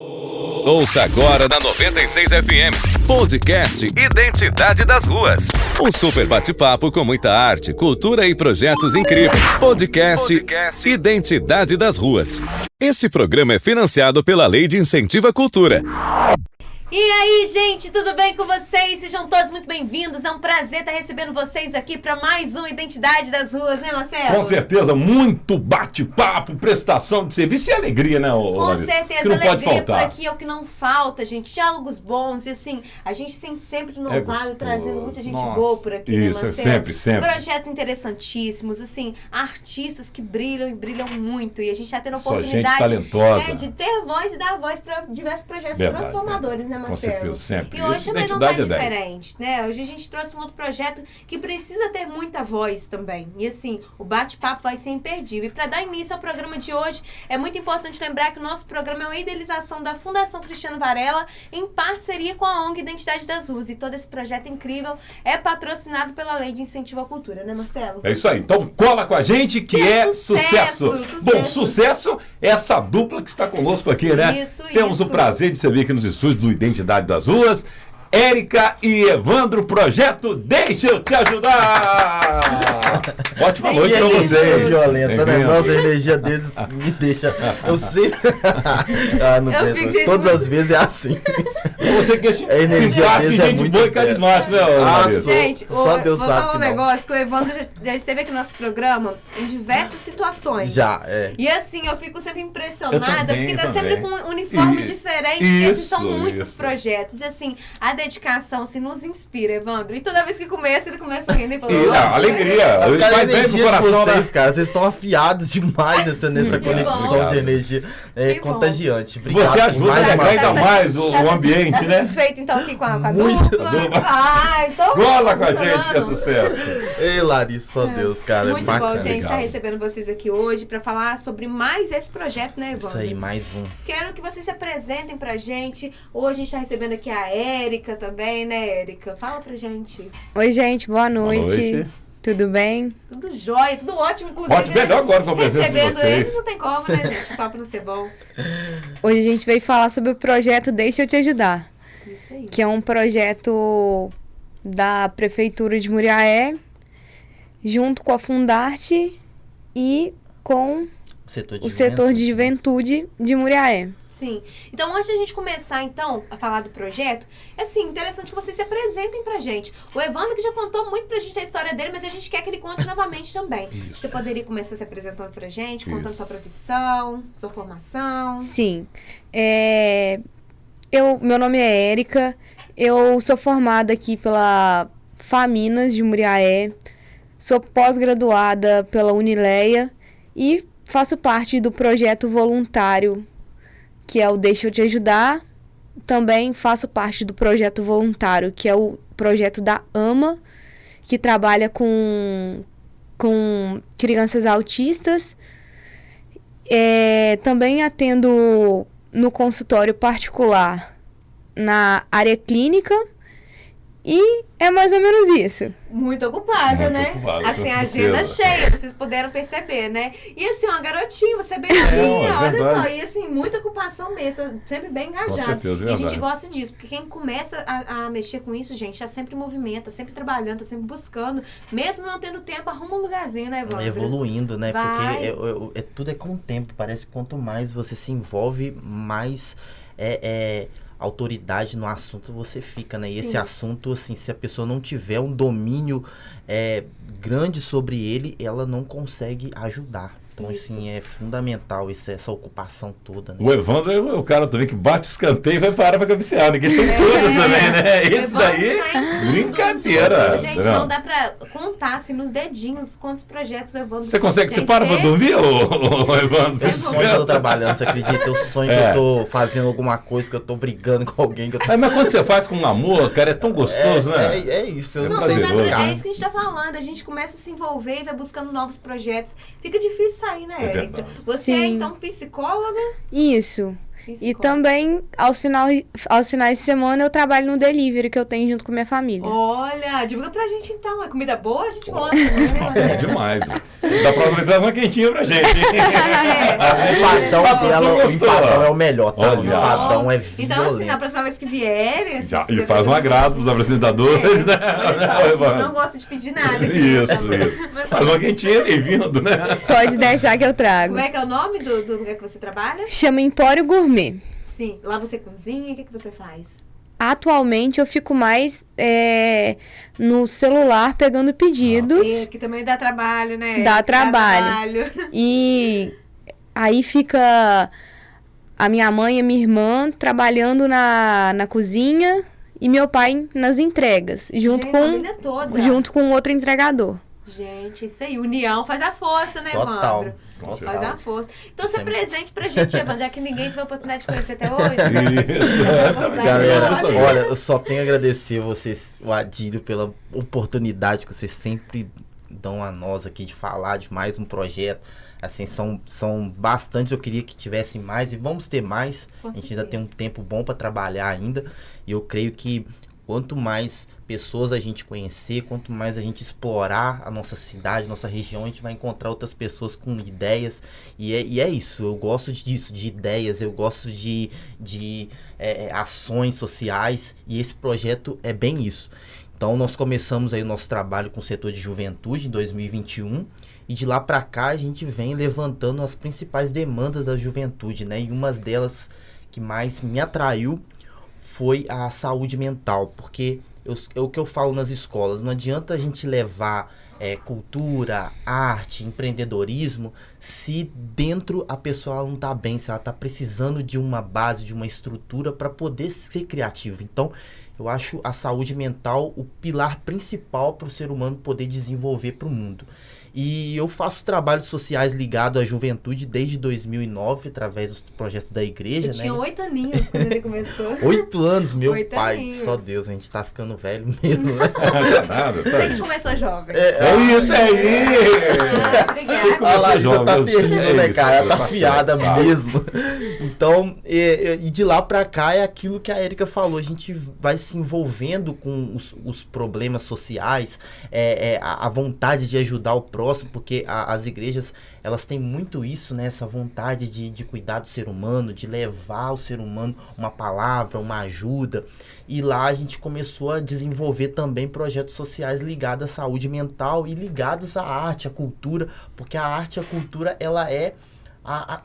Ouça agora na 96 FM, podcast Identidade das Ruas. Um super bate-papo com muita arte, cultura e projetos incríveis. Podcast Identidade das Ruas. Esse programa é financiado pela Lei de Incentivo à Cultura. E aí, gente, tudo bem com vocês? Sejam todos muito bem-vindos. É um prazer estar recebendo vocês aqui para mais um Identidade das Ruas, né, Marcelo? Com certeza, muito bate-papo, prestação de serviço e alegria, né, Com certeza, alegria por aqui é o que não falta, gente. Diálogos bons e assim, a gente tem sempre inovado, trazendo muita gente boa por aqui, isso, né, Marcelo? sempre. Projetos interessantíssimos, assim, artistas que brilham e brilham muito. E a gente está tendo a Só oportunidade gente talentosa. de ter voz e dar voz para diversos projetos transformadores, né, Marcelo? Com certeza, sempre. E hoje também não tá diferente, né? Hoje a gente trouxe um outro projeto que precisa ter muita voz também. E assim, o bate-papo vai ser imperdível. E para dar início ao programa de hoje, é muito importante lembrar que o nosso programa é uma idealização da Fundação Cristiano Varela em parceria com a ONG Identidade das Ruas. E todo esse projeto incrível é patrocinado pela Lei de Incentivo à Cultura, né, Marcelo? É isso aí. Então cola com a gente que é sucesso. Bom, sucesso é essa dupla que está conosco aqui, né? Temos o prazer de servir aqui nos estúdios do Identidade das Ruas. Érica e Evandro, projeto Deixa Eu Te Ajudar! Ótima noite pra vocês. Violenta, né? Nossa, a energia deles me deixa... Eu sei... não tem. Todas as vezes é assim. Você que a energia deles é muito boa e carismática, né? Gente, só Deus vou sabe falar um negócio que o Evandro já esteve aqui no nosso programa em diversas situações. Já, é. E assim, eu fico sempre impressionada, porque tá sempre com um uniforme diferente. E esses são muitos projetos. E assim, a dedicação assim, nos inspira, Evandro. E toda vez que começa, ele começa a rir e fala, alegria. Ele vai bem pro coração, vocês, né? Cara, vocês estão afiados demais nessa conexão de energia. É contagiante. Obrigado. Você ajuda a alegar ainda mais o ambiente, tá né? Satisfeito então aqui com a Muito. dupla? Então cola com a gente que é sucesso. Ei, Larissa, só Deus, cara. Muito bom, gente, estar recebendo vocês aqui hoje para falar sobre mais esse projeto, né, Evandro? Isso aí, mais um. Quero que vocês se apresentem pra gente. Hoje a gente tá recebendo aqui a Érica também, né, Érica? Fala pra gente. Oi, gente, boa noite. Boa noite. Tudo bem? Tudo jóia, tudo ótimo, inclusive. Ótimo, melhor agora com a presença de vocês. Recebendo eles não tem como, né, gente? O papo não ser bom. Hoje a gente veio falar sobre o projeto Deixa Eu Te Ajudar. Isso aí. Que é um projeto da Prefeitura de Muriaé, junto com a Fundarte e com o setor de juventude de Muriaé. Sim. Então, antes de a gente começar, então, a falar do projeto, é, assim, interessante que vocês se apresentem pra gente. O Evandro que já contou muito pra gente a história dele, mas a gente quer que ele conte novamente também. Isso. Você poderia começar se apresentando pra gente, contando sua profissão, sua formação? Sim. Meu nome é Érica, eu sou formada aqui pela Faminas de Muriaé, sou pós-graduada pela Unileia e faço parte do projeto voluntário que é o Deixa Eu Te Ajudar. Também faço parte do projeto voluntário, que é o projeto da AMA, que trabalha com crianças autistas. Também atendo no consultório particular, na área clínica. E é mais ou menos isso. Muito ocupada, né? Assim, a agenda cheia, vocês puderam perceber, né? E assim, uma garotinha, você é bem novinha, olha só. E assim, muita ocupação mesmo, sempre bem engajada. Com certeza, e a gente gosta disso, porque quem começa a mexer com isso, gente, tá sempre em movimento, tá sempre trabalhando, tá sempre buscando. Mesmo não tendo tempo, arruma um lugarzinho, né, Evandro? Evoluindo, né? Porque tudo é com o tempo. Parece que quanto mais você se envolve, mais autoridade no assunto você fica, né? E esse assunto, assim, se a pessoa não tiver um domínio grande sobre ele, ela não consegue ajudar. Então, assim, é fundamental essa ocupação toda, né? O Evandro é o cara também que bate o escanteio e vai parar pra cabecear. Ninguém tem todas também, né? Esse daí, brincadeira. Gente, não dá pra contar, assim, nos dedinhos quantos projetos o Evandro... Você consegue, você para pra dormir, ô Evandro? Eu sonho que eu tô trabalhando, você acredita? Eu sonho que eu tô fazendo alguma coisa, que eu tô brigando com alguém. Que eu tô... Mas quando você faz com amor, cara, é tão gostoso, né? É isso. Eu não sei é isso que a gente tá falando. A gente começa a se envolver e vai buscando novos projetos. Fica difícil sair, né, Érica? Você é, então, psicóloga? Isso. E também, aos finais de semana, eu trabalho no delivery que eu tenho junto com minha família. Olha, divulga pra gente então. É comida boa, a gente gosta. Né? É demais. Da próxima traz uma quentinha pra gente. O empadão é o melhor, tá? O empadão é violento. Então, assim, na próxima vez que vierem... E faz um agrado pros apresentadores, né? A gente não gosta de pedir nada. Isso. Mas, faz uma quentinha bem-vindo, né? Pode deixar que eu trago. Como é que é o nome do lugar que você trabalha? Chama Empório Gourmet. Sim. Lá você cozinha, o que você faz? Atualmente eu fico mais no celular pegando pedidos. Que também dá trabalho, né? Dá trabalho. E aí fica a minha mãe e a minha irmã trabalhando na cozinha e meu pai nas entregas, junto com outro entregador. Gente, isso aí. União faz a força, né, Total. Evandro? Faz a força. Então, você presente pra gente, Evandro, já que ninguém teve a oportunidade de conhecer até hoje. Galera, olha, eu só tenho a agradecer vocês, o Adílio, pela oportunidade que vocês sempre dão a nós aqui de falar de mais um projeto. Assim, são bastantes, eu queria que tivessem mais e vamos ter mais. A gente ainda tem um tempo bom para trabalhar ainda. E eu creio que quanto mais pessoas a gente conhecer, quanto mais a gente explorar a nossa cidade, nossa região, a gente vai encontrar outras pessoas com ideias. E é isso, eu gosto disso, de ideias, eu gosto de ações sociais, e esse projeto é bem isso. Então nós começamos aí o nosso trabalho com o setor de juventude em 2021, e de lá para cá a gente vem levantando as principais demandas da juventude, né? E uma delas que mais me atraiu foi a saúde mental, porque é o que eu falo nas escolas, não adianta a gente levar cultura, arte, empreendedorismo, se dentro a pessoa não está bem, se ela está precisando de uma base, de uma estrutura para poder ser criativa. Então, eu acho a saúde mental o pilar principal para o ser humano poder desenvolver para o mundo. E eu faço trabalhos sociais ligados à juventude desde 2009, através dos projetos da igreja. Eu tinha 8 aninhos quando ele começou. 8 anos, meu 8 pai. aninhos. Só Deus, a gente tá ficando velho mesmo, né? Você que começou jovem. É isso aí! Obrigada. A Larissa jovem, tá terrível, né, cara? Ela tá tá afiada mesmo. Então, e de lá pra cá é aquilo que a Érica falou. A gente vai se envolvendo com os problemas sociais, a vontade de ajudar o próximo, porque as igrejas, elas têm muito isso, né? Essa vontade de cuidar do ser humano, de levar ao ser humano uma palavra, uma ajuda. E lá a gente começou a desenvolver também projetos sociais ligados à saúde mental e ligados à arte, à cultura, porque a arte e a cultura, ela é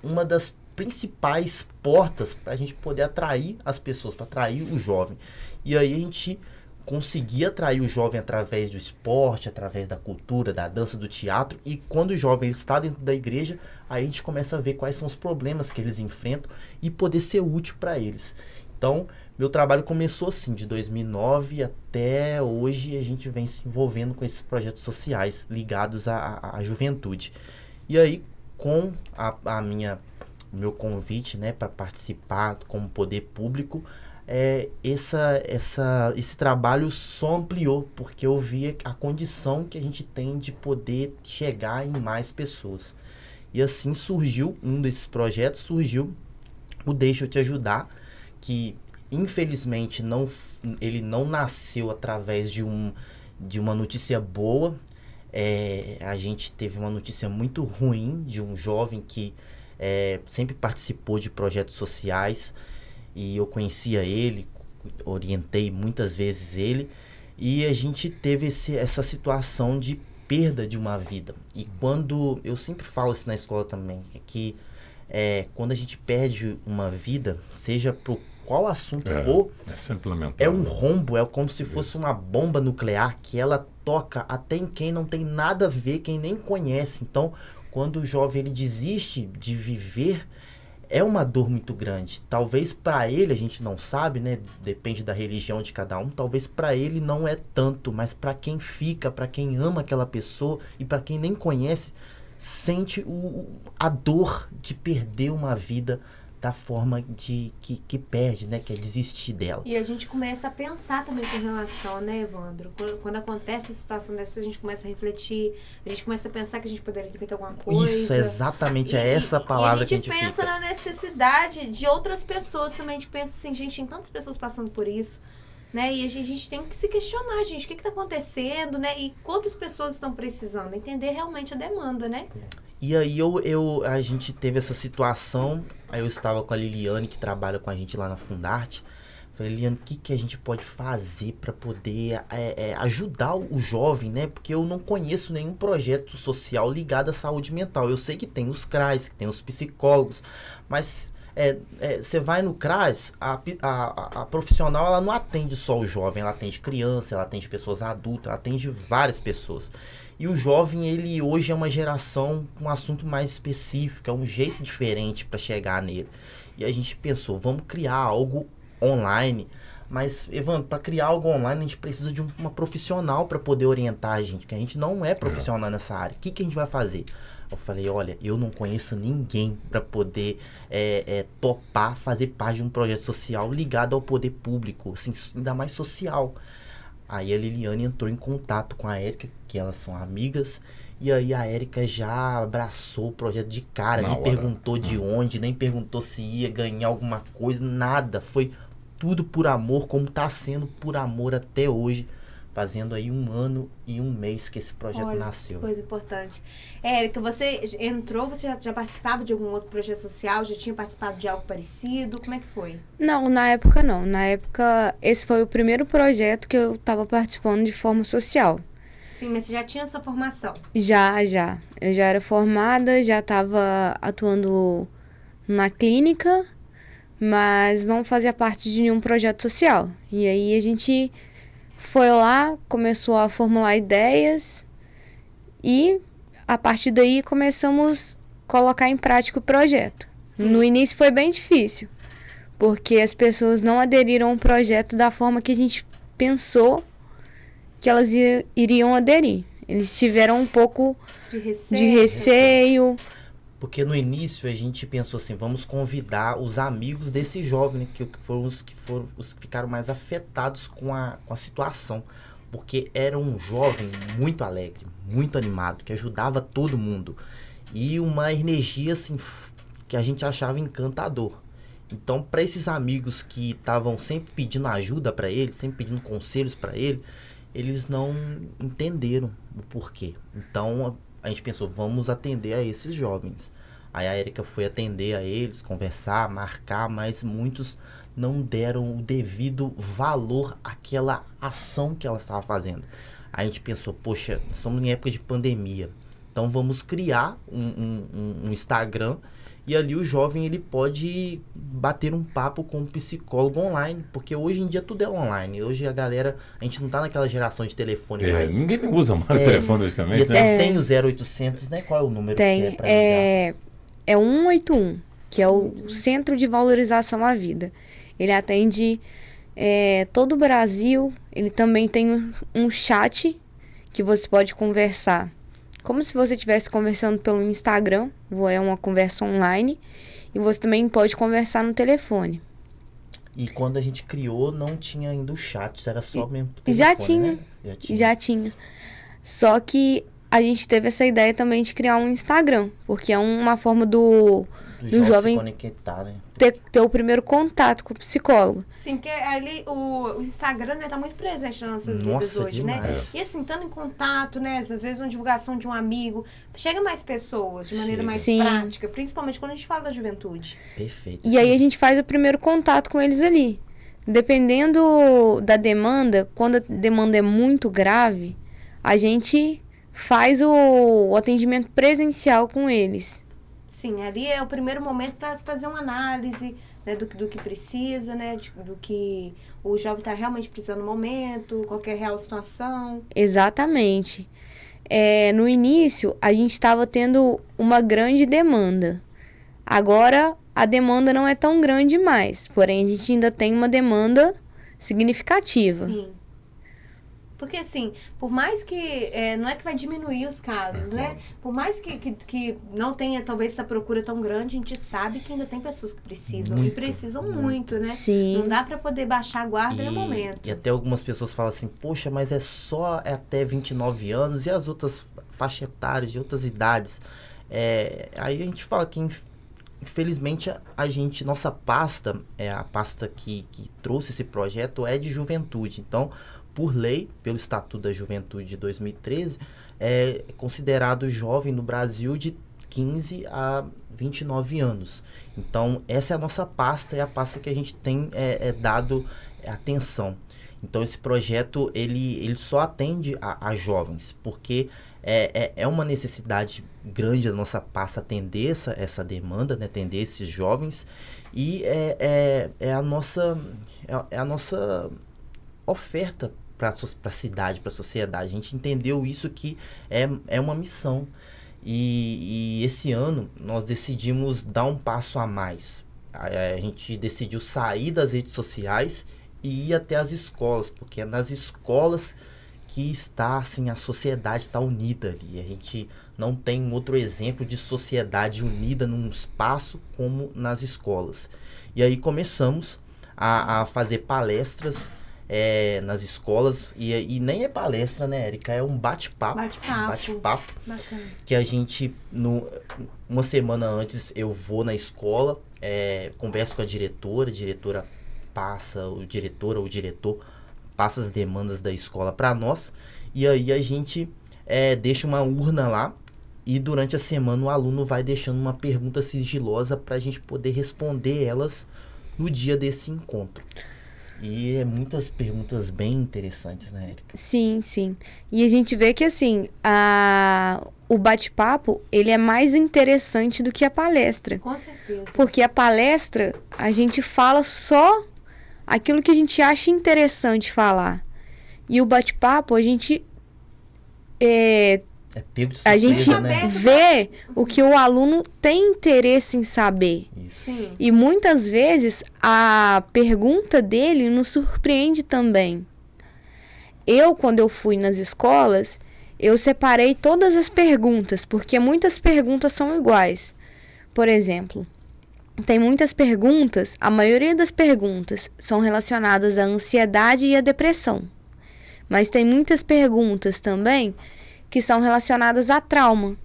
uma das principais portas para a gente poder atrair as pessoas, para atrair o jovem. E aí a gente conseguir atrair o jovem através do esporte, através da cultura, da dança, do teatro, e quando o jovem está dentro da igreja, aí a gente começa a ver quais são os problemas que eles enfrentam e poder ser útil para eles. Então, meu trabalho começou assim, de 2009 até hoje, a gente vem se envolvendo com esses projetos sociais ligados à juventude. E aí, com o meu convite, né, para participar como poder público, esse trabalho só ampliou, porque eu vi a condição que a gente tem de poder chegar em mais pessoas. E assim surgiu, um desses projetos surgiu o Deixa Eu Te Ajudar, que infelizmente ele não nasceu através de uma notícia boa. A gente teve uma notícia muito ruim de um jovem que sempre participou de projetos sociais, e eu conhecia ele, orientei muitas vezes ele, e a gente teve essa situação de perda de uma vida. E quando, eu sempre falo isso na escola também, que quando a gente perde uma vida, seja por qual assunto for, é um rombo, é como se fosse uma bomba nuclear que ela toca até em quem não tem nada a ver, quem nem conhece. Então, quando o jovem ele desiste de viver, é uma dor muito grande. Talvez para ele, a gente não sabe, né? Depende da religião de cada um. Talvez para ele não é tanto, mas para quem fica, para quem ama aquela pessoa e para quem nem conhece, sente a dor de perder uma vida da forma que perde, né? Que é desistir dela. E a gente começa a pensar também com relação, né, Evandro? Quando acontece uma situação dessa, a gente começa a refletir, a gente começa a pensar que a gente poderia ter feito alguma coisa. Isso, exatamente, é essa palavra que a gente pensa fica. na necessidade de outras pessoas também. A gente pensa assim, gente, tem tantas pessoas passando por isso, né? E a gente tem que se questionar, gente, o que está acontecendo, né? E quantas pessoas estão precisando? Entender realmente a demanda, né? E aí a gente teve essa situação, aí eu estava com a Liliane, que trabalha com a gente lá na Fundarte. Falei, Liliane, o que a gente pode fazer para poder ajudar o jovem, né? Porque eu não conheço nenhum projeto social ligado à saúde mental. Eu sei que tem os CRAs, que tem os psicólogos, mas você vai no CRAS, a profissional ela não atende só o jovem, ela atende criança, ela atende pessoas adultas, ela atende várias pessoas. E o jovem, ele hoje é uma geração com um assunto mais específico, é um jeito diferente para chegar nele. E a gente pensou, vamos criar algo online. Mas, Evandro, para criar algo online, a gente precisa de uma profissional para poder orientar a gente, porque a gente não é profissional nessa área. O que a gente vai fazer? Eu falei, olha, eu não conheço ninguém para poder topar fazer parte de um projeto social ligado ao poder público, assim, ainda mais social. Aí a Liliane entrou em contato com a Érica, que elas são amigas, e aí a Érica já abraçou o projeto de cara, nem perguntou de onde, nem perguntou se ia ganhar alguma coisa, nada. Foi tudo por amor, como está sendo por amor até hoje, fazendo aí 1 ano e 1 mês que esse projeto nasceu. Coisa importante. Érica, você entrou, você já participava de algum outro projeto social? Já tinha participado de algo parecido? Como é que foi? Não, na época não. Na época, esse foi o primeiro projeto que eu estava participando de forma social. Sim, mas você já tinha sua formação? Já. Eu já era formada, já estava atuando na clínica, mas não fazia parte de nenhum projeto social. E aí a gente foi lá, começou a formular ideias e a partir daí começamos a colocar em prática o projeto. Sim. No início foi bem difícil, porque as pessoas não aderiram ao projeto da forma que a gente pensou que elas iriam aderir. Eles tiveram um pouco de receio. Porque no início a gente pensou assim, vamos convidar os amigos desse jovem, né, que foram os que ficaram mais afetados com a situação. Porque era um jovem muito alegre, muito animado, que ajudava todo mundo. E uma energia assim, que a gente achava encantador. Então, para esses amigos que estavam sempre pedindo ajuda para ele, sempre pedindo conselhos para ele, eles não entenderam o porquê. Então, a gente pensou, vamos atender a esses jovens. Aí a Érica foi atender a eles, conversar, marcar, mas muitos não deram o devido valor àquela ação que ela estava fazendo. Aí a gente pensou, poxa, estamos em época de pandemia, então vamos criar um Instagram e ali o jovem ele pode bater um papo com um psicólogo online, porque hoje em dia tudo é online. Hoje a gente não tá naquela geração de telefone mais. Ninguém usa mais o telefone praticamente. E até tem o 0800, né? Qual é o número que é pra ligar? É 181, que é o Centro de Valorização à Vida. Ele atende todo o Brasil. Ele também tem um chat que você pode conversar, como se você estivesse conversando pelo Instagram. É uma conversa online. E você também pode conversar no telefone. E quando a gente criou, não tinha ainda o chat, era só mesmo telefone, Já tinha. Só que a gente teve essa ideia também de criar um Instagram, porque é uma forma do jovem se conectar, né? ter o primeiro contato com o psicólogo. Sim, porque ali o Instagram, né, tá muito presente nas nossas vidas hoje, demais, né? E assim, estando em contato, né, às vezes uma divulgação de um amigo, chega mais pessoas de maneira mais prática, principalmente quando a gente fala da juventude. Perfeito. E aí a gente faz o primeiro contato com eles ali. Dependendo da quando a demanda é muito grave, a gente faz o atendimento presencial com eles. Sim, ali é o primeiro momento para fazer uma análise, né, do que precisa, né, do que o jovem está realmente precisando no momento, qualquer real situação. Exatamente. No início, a gente estava tendo uma grande demanda. Agora, a demanda não é tão grande mais, porém, a gente ainda tem uma demanda significativa. Sim. Porque, assim, por mais que... não é que vai diminuir os casos, né? Por mais que não tenha, talvez, essa procura tão grande, a gente sabe que ainda tem pessoas que precisam. Muito, e precisam muito, né? Sim. Não dá para poder baixar a guarda no momento. E até algumas pessoas falam assim, poxa, mas é só até 29 anos e as outras faixas etárias, de outras idades. Aí a gente fala que, infelizmente, nossa pasta, a pasta que trouxe esse projeto é de juventude. Então, por lei, pelo Estatuto da Juventude de 2013, é considerado jovem no Brasil de 15 a 29 anos. Então, essa é a nossa pasta, é a pasta que a gente tem dado atenção. Então, esse projeto, ele só atende a jovens, porque é uma necessidade grande da nossa pasta atender essa demanda, né, atender esses jovens, e é a nossa oferta para a cidade, para a sociedade. A gente entendeu isso que é uma missão. E esse ano nós decidimos dar um passo a mais. A gente decidiu sair das redes sociais e ir até as escolas, porque é nas escolas que está, assim, a sociedade está unida ali. A gente não tem outro exemplo de sociedade unida num espaço como nas escolas. E aí começamos a fazer palestras nas escolas, e nem é palestra, né, Érica? É um bate-papo. Bate-papo. Bacana. Que a gente, uma semana antes, eu vou na escola, converso com a diretora passa, o diretor ou o diretor passa as demandas da escola para nós, e aí a gente deixa uma urna lá, e durante a semana o aluno vai deixando uma pergunta sigilosa para a gente poder responder elas no dia desse encontro. E muitas perguntas bem interessantes, né, Érica? Sim, sim. E a gente vê que, assim, o bate-papo, ele é mais interessante do que a palestra. Com certeza. Porque a palestra, a gente fala só aquilo que a gente acha interessante falar. E o bate-papo, a gente... pego de surpresa, a gente né? vê o que o aluno tem interesse em saber. Isso. Sim. E muitas vezes a pergunta dele nos surpreende também. Quando eu fui nas escolas, eu separei todas as perguntas, porque muitas perguntas são iguais. Por exemplo, tem muitas perguntas, a maioria das perguntas são relacionadas à ansiedade e à depressão. Mas tem muitas perguntas também que são relacionadas a trauma.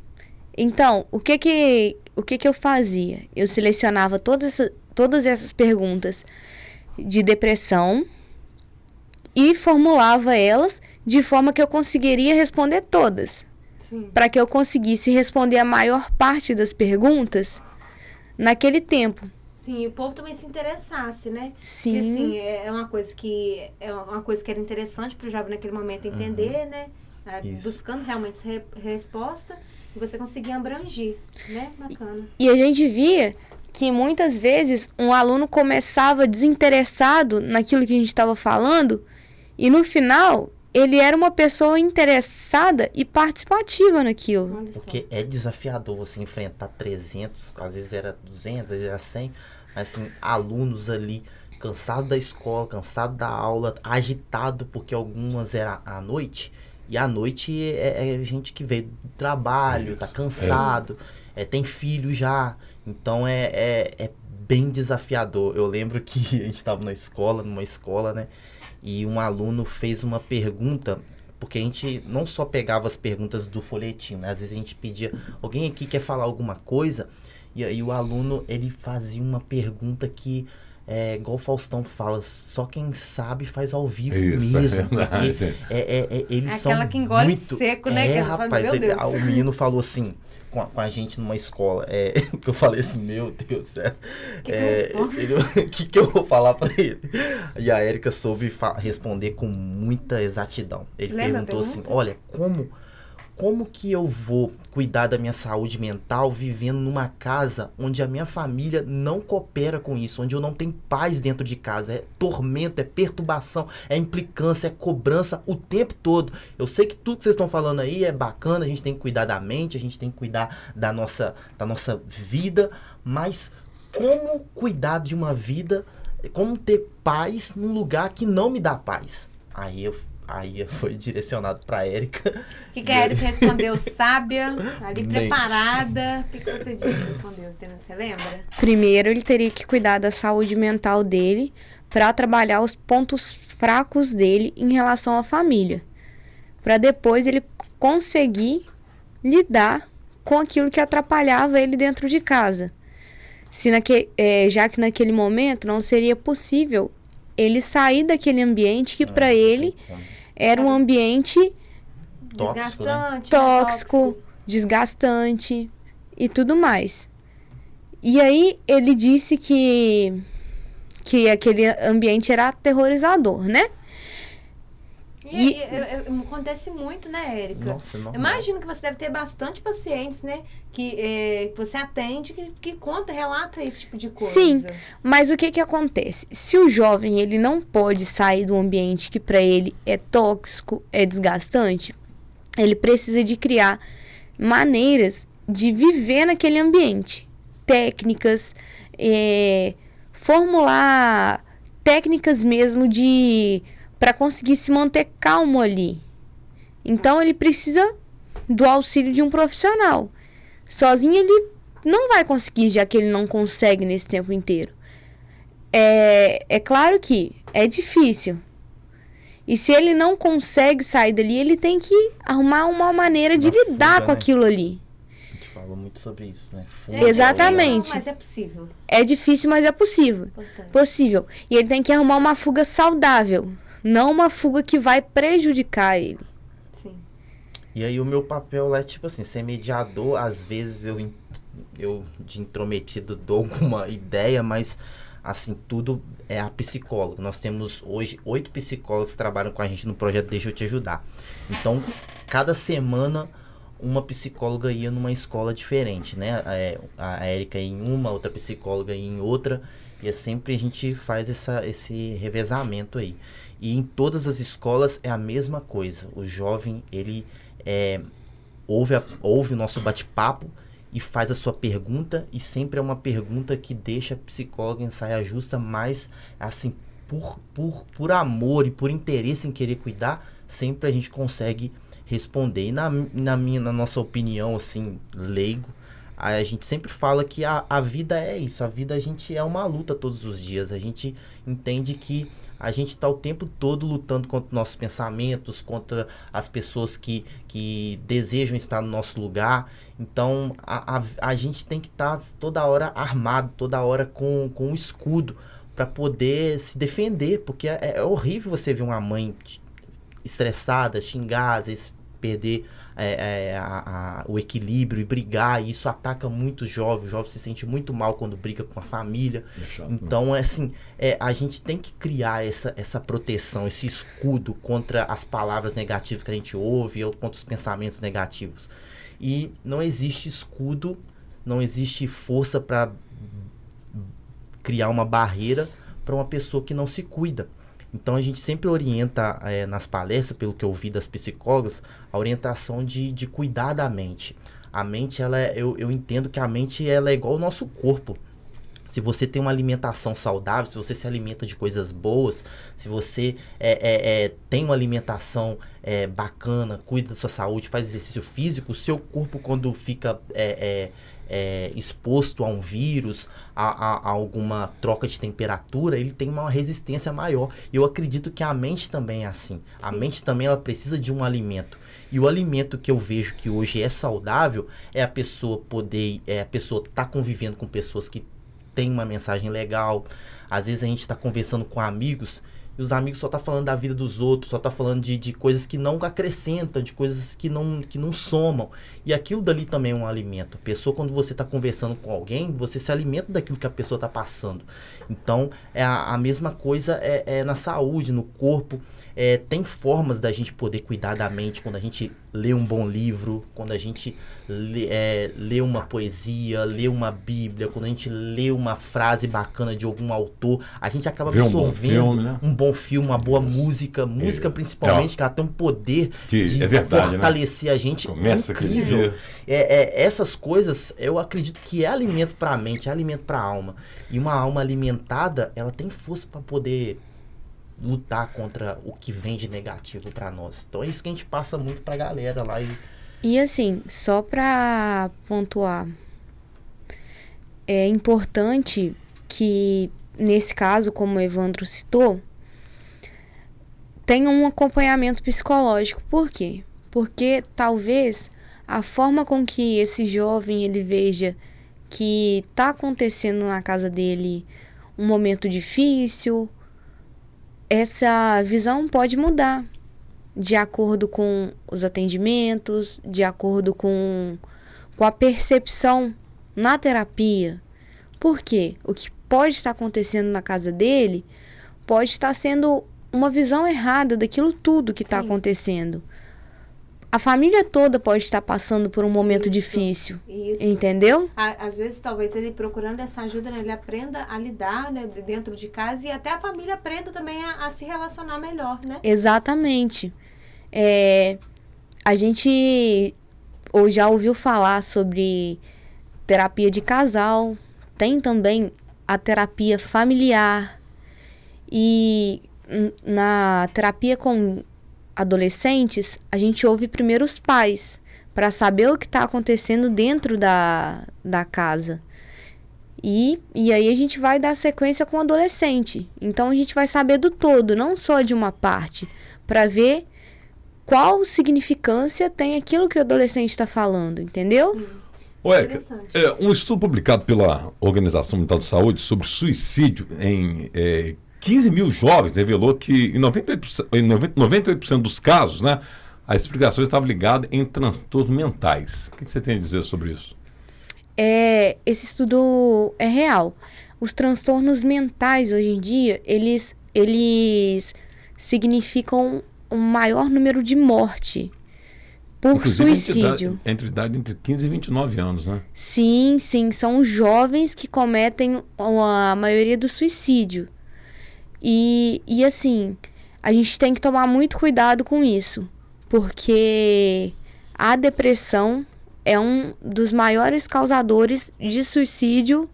Então, o que eu fazia? Eu selecionava todas essas perguntas de depressão e formulava elas de forma que eu conseguiria responder todas. Para que eu conseguisse responder a maior parte das perguntas naquele tempo. Sim, e o povo também se interessasse, né? Sim. Porque, assim, é uma coisa que era interessante para o jovem naquele momento entender, né? Buscando realmente resposta, e você conseguia abranger, né? Bacana. E a gente via que muitas vezes um aluno começava desinteressado naquilo que a gente estava falando, e no final ele era uma pessoa interessada e participativa naquilo. Porque é desafiador você enfrentar 300, às vezes era 200, às vezes era 100, mas assim, alunos ali cansados da escola, cansados da aula, agitado porque algumas eram à noite. E à noite é gente que veio do trabalho, tá cansado, tem filho já. Então é bem desafiador. Eu lembro que a gente estava numa escola, né? E um aluno fez uma pergunta, porque a gente não só pegava as perguntas do folhetinho, né? Às vezes a gente pedia, alguém aqui quer falar alguma coisa? E aí o aluno, ele fazia uma pergunta que... igual o Faustão fala, só quem sabe faz ao vivo mesmo. Porque eles são aquela que engole muito... seco, né? Rapaz, o menino falou assim, com a gente numa escola, que eu falei assim, meu Deus do céu. O que eu vou falar pra ele? E a Érica soube responder com muita exatidão. Ele perguntou assim, olha, como que eu vou cuidar da minha saúde mental vivendo numa casa onde a minha família não coopera com isso, onde eu não tenho paz dentro de casa? É tormento, é perturbação, é implicância, é cobrança o tempo todo. Eu sei que tudo que vocês estão falando aí é bacana, a gente tem que cuidar da mente, a gente tem que cuidar da nossa vida, mas como cuidar de uma vida, como ter paz num lugar que não me dá paz? Aí aí foi direcionado para a Érica. O que a Érica respondeu? Sábia, ali preparada. O que você disse? Respondeu, você lembra? Primeiro, ele teria que cuidar da saúde mental dele para trabalhar os pontos fracos dele em relação à família. Para depois ele conseguir lidar com aquilo que atrapalhava ele dentro de casa. Já que naquele momento não seria possível ele sair daquele ambiente que para ele era um ambiente desgastante, tóxico, desgastante e tudo mais. E aí ele disse que aquele ambiente era aterrorizador, né? E acontece muito, né, Érica? Nossa, imagino que você deve ter bastante pacientes, né? Que você atende, que relata esse tipo de coisa. Sim, mas o que acontece? Se o jovem ele não pode sair do ambiente que para ele é tóxico, é desgastante, ele precisa de criar maneiras de viver naquele ambiente. Técnicas, formular técnicas mesmo para conseguir se manter calmo ali. Então ele precisa do auxílio de um profissional. Sozinho ele não vai conseguir, já que ele não consegue nesse tempo inteiro. É claro que é difícil. E se ele não consegue sair dali, ele tem que arrumar uma maneira de lidar com aquilo ali. A gente falou muito sobre isso, né? Exatamente. Mas é possível. É difícil, mas é possível. Possível. E ele tem que arrumar uma fuga saudável. Não uma fuga que vai prejudicar ele. Sim. E aí o meu papel lá é tipo assim, ser mediador. Às vezes eu de intrometido dou alguma ideia, mas assim, tudo é a psicóloga. Nós temos hoje 8 psicólogos que trabalham com a gente no projeto Deixa Eu Te Ajudar. Então, cada semana uma psicóloga ia numa escola diferente, né? A Érica ia em uma, outra psicóloga ia em outra. E sempre a gente faz esse revezamento aí. E em todas as escolas é a mesma coisa. O jovem, ele ouve o nosso bate-papo e faz a sua pergunta. E sempre é uma pergunta que deixa a psicóloga em saia justa, mas assim, por amor e por interesse em querer cuidar, sempre a gente consegue responder. E na nossa opinião, assim, leigo, a gente sempre fala que a vida é isso. A vida, a gente é uma luta todos os dias. A gente entende que a gente está o tempo todo lutando contra nossos pensamentos, contra as pessoas que desejam estar no nosso lugar. Então, a gente tem que estar toda hora armado, toda hora com um escudo para poder se defender. Porque é horrível você ver uma mãe estressada, xingar, às vezes perder o equilíbrio e brigar, e isso ataca muito o jovem se sente muito mal quando briga com a família. Então, assim, a gente tem que criar essa proteção, esse escudo contra as palavras negativas que a gente ouve ou contra os pensamentos negativos. E não existe escudo, não existe força para criar uma barreira para uma pessoa que não se cuida. Então, a gente sempre orienta nas palestras, pelo que eu vi das psicólogas, a orientação de cuidar da mente. A mente, eu entendo que a mente ela é igual ao nosso corpo. Se você tem uma alimentação saudável, se você se alimenta de coisas boas, se você tem uma alimentação bacana, cuida da sua saúde, faz exercício físico, o seu corpo, quando fica exposto a um vírus, a alguma troca de temperatura, ele tem uma resistência maior. Eu acredito que a mente também é assim. Sim. A mente também ela precisa de um alimento. E o alimento que eu vejo que hoje é saudável é a pessoa estar convivendo com pessoas que têm uma mensagem legal. Às vezes a gente está conversando com amigos e os amigos só estão falando da vida dos outros, só estão falando de coisas que não acrescentam, de coisas que não somam. E aquilo dali também é um alimento. A pessoa, quando você está conversando com alguém, você se alimenta daquilo que a pessoa está passando. Então, a mesma coisa na saúde, no corpo. Tem formas da gente poder cuidar da mente quando a gente lê um bom livro, quando a gente lê uma poesia, lê uma bíblia, quando a gente lê uma frase bacana de algum autor, a gente acaba absorvendo um bom filme, uma boa música principalmente, que ela tem um poder de fortalecer, né? A gente. Começa incrível. Essas coisas, eu acredito que é alimento para a mente, é alimento para a alma. E uma alma alimentada, ela tem força para poder lutar contra o que vem de negativo para nós. Então é isso que a gente passa muito pra galera lá. E assim, só para pontuar, é importante que, nesse caso, como o Evandro citou, tenha um acompanhamento psicológico. Por quê? Porque talvez a forma com que esse jovem ele veja que está acontecendo na casa dele um momento difícil, essa visão pode mudar de acordo com os atendimentos, de acordo com a percepção na terapia. Por quê? O que pode estar acontecendo na casa dele pode estar sendo uma visão errada daquilo tudo que está acontecendo. A família toda pode estar passando por um momento difícil, entendeu? Às vezes, talvez ele procurando essa ajuda, né, ele aprenda a lidar, né, dentro de casa, e até a família aprenda também a se relacionar melhor, né? Exatamente. A gente já ouviu falar sobre terapia de casal, tem também a terapia familiar, e na terapia com adolescentes, a gente ouve primeiro os pais, para saber o que está acontecendo dentro da casa. E aí a gente vai dar sequência com o adolescente. Então a gente vai saber do todo, não só de uma parte, para ver qual significância tem aquilo que o adolescente está falando, entendeu? Érica, um estudo publicado pela Organização Mundial de Saúde sobre suicídio em 15 mil jovens revelou que em 98% dos casos, né, a explicação estava ligada em transtornos mentais. O que você tem a dizer sobre isso? Esse estudo é real. Os transtornos mentais, hoje em dia, eles significam um maior número de morte por inclusive, suicídio. Entre 15 e 29 anos, né? Sim, são os jovens que cometem a maioria do suicídio. E assim, a gente tem que tomar muito cuidado com isso, porque a depressão é um dos maiores causadores de suicídio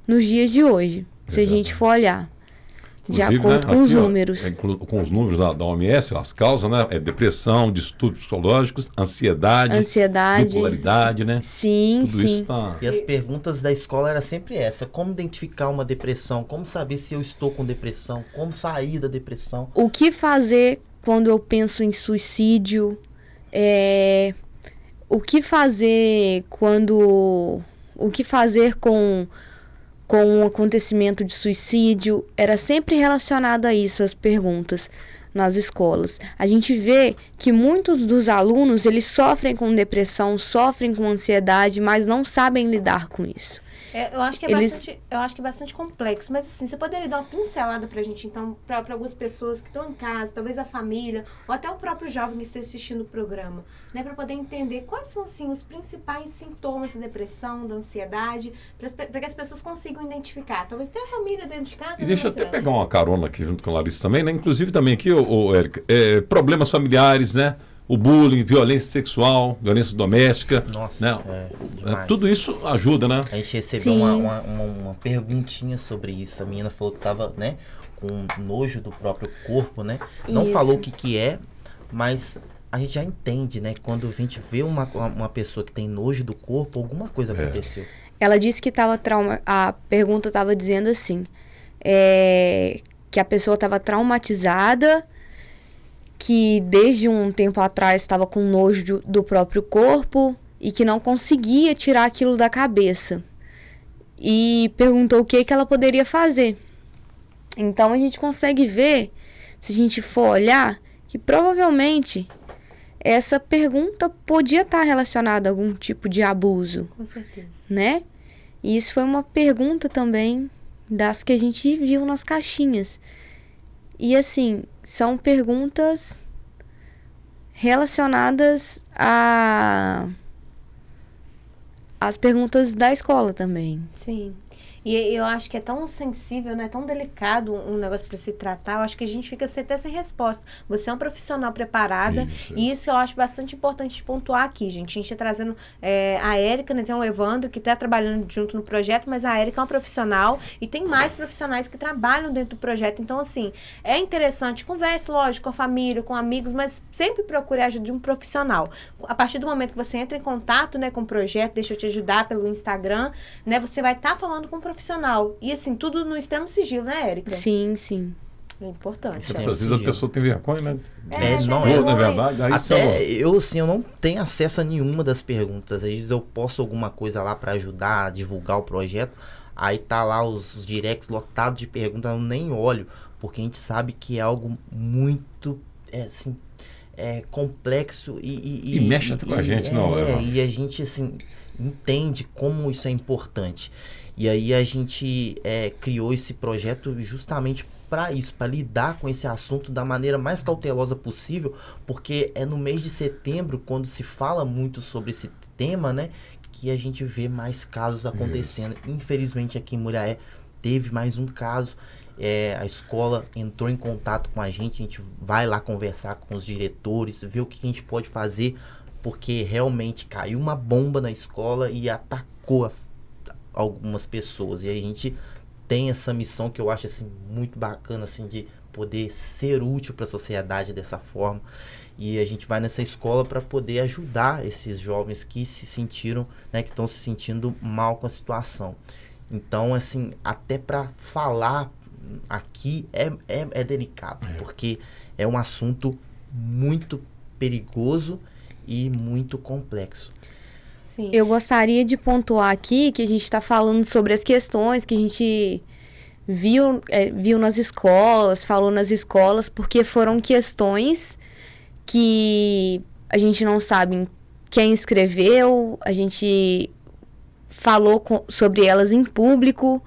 nos dias de hoje, se a gente for olhar. De acordo com os números. Com os números da OMS, as causas, né? Depressão, distúrbios psicológicos, ansiedade, bipolaridade, né? Sim. Isso tá... E as perguntas da escola era sempre essa: como identificar uma depressão? Como saber se eu estou com depressão? Como sair da depressão? O que fazer quando eu penso em suicídio? O que fazer quando... O que fazer com um acontecimento de suicídio? Era sempre relacionado a isso, as perguntas nas escolas. A gente vê que muitos dos alunos, eles sofrem com depressão, sofrem com ansiedade, mas não sabem lidar com isso. Eu acho que é bastante complexo, mas assim, você poderia dar uma pincelada pra gente, então, pra algumas pessoas que estão em casa, talvez a família, ou até o próprio jovem que esteja assistindo o programa, né, pra poder entender quais são, assim, os principais sintomas da depressão, da ansiedade, pra que as pessoas consigam identificar. Talvez até a família dentro de casa. E deixa eu até pegar uma carona aqui junto com a Larissa também, né? Inclusive também aqui, Érica, problemas familiares, né? O bullying, violência sexual, violência doméstica. Nossa, né? Tudo isso ajuda, né? A gente recebeu uma perguntinha sobre isso. A menina falou que estava, né, com nojo do próprio corpo, né? Não falou o que é, mas a gente já entende, né? Quando a gente vê uma pessoa que tem nojo do corpo, alguma coisa aconteceu. Ela disse que estava a pergunta estava dizendo assim, que a pessoa estava traumatizada, que desde um tempo atrás estava com nojo do próprio corpo e que não conseguia tirar aquilo da cabeça. E perguntou o que ela poderia fazer. Então a gente consegue ver, se a gente for olhar, que provavelmente essa pergunta podia estar relacionada a algum tipo de abuso. Com certeza. Né? E isso foi uma pergunta também das que a gente viu nas caixinhas. E assim, são perguntas relacionadas às perguntas da escola também. Sim. E eu acho que é tão sensível, né? Tão delicado um negócio para se tratar. Eu acho que a gente fica até sem resposta. Você é uma profissional preparada. E isso eu acho bastante importante de pontuar aqui, gente. A gente está trazendo a Érica, né? Tem o Evandro, que está trabalhando junto no projeto, mas a Érica é uma profissional e tem mais profissionais que trabalham dentro do projeto. Então, assim, é interessante. Converse, lógico, com a família, com amigos, mas sempre procure a ajuda de um profissional. A partir do momento que você entra em contato, né, com o projeto, deixa eu te ajudar pelo Instagram, né, você vai estar falando com um profissional. E assim, tudo no extremo sigilo, né, Érica? Sim, sim. É importante. Às vezes a pessoa tem vergonha, né? Não é verdade. Aí até eu, assim, eu não tenho acesso a nenhuma das perguntas. Às vezes eu posto alguma coisa lá para ajudar a divulgar o projeto. Aí tá lá os directs lotados de perguntas, eu nem olho. Porque a gente sabe que é algo muito, assim, complexo e mexe com a gente, não é? E a gente, assim, entende como isso é importante. E aí a gente criou esse projeto justamente para isso, para lidar com esse assunto da maneira mais cautelosa possível, porque é no mês de setembro, quando se fala muito sobre esse tema, né, que a gente vê mais casos acontecendo. Infelizmente aqui em Muriaé teve mais um caso. A escola entrou em contato com a gente vai lá conversar com os diretores, ver o que a gente pode fazer, porque realmente caiu uma bomba na escola e atacou algumas pessoas. E a gente tem essa missão que eu acho assim, muito bacana, assim, de poder ser útil para a sociedade dessa forma. E a gente vai nessa escola para poder ajudar esses jovens que se sentiram, né, que estão se sentindo mal com a situação. Então, assim, até para falar aqui é delicado, porque é um assunto muito perigoso e muito complexo. Sim. Eu gostaria de pontuar aqui que a gente está falando sobre as questões que a gente viu nas escolas, falou nas escolas, porque foram questões que a gente não sabe quem escreveu, a gente falou sobre elas em público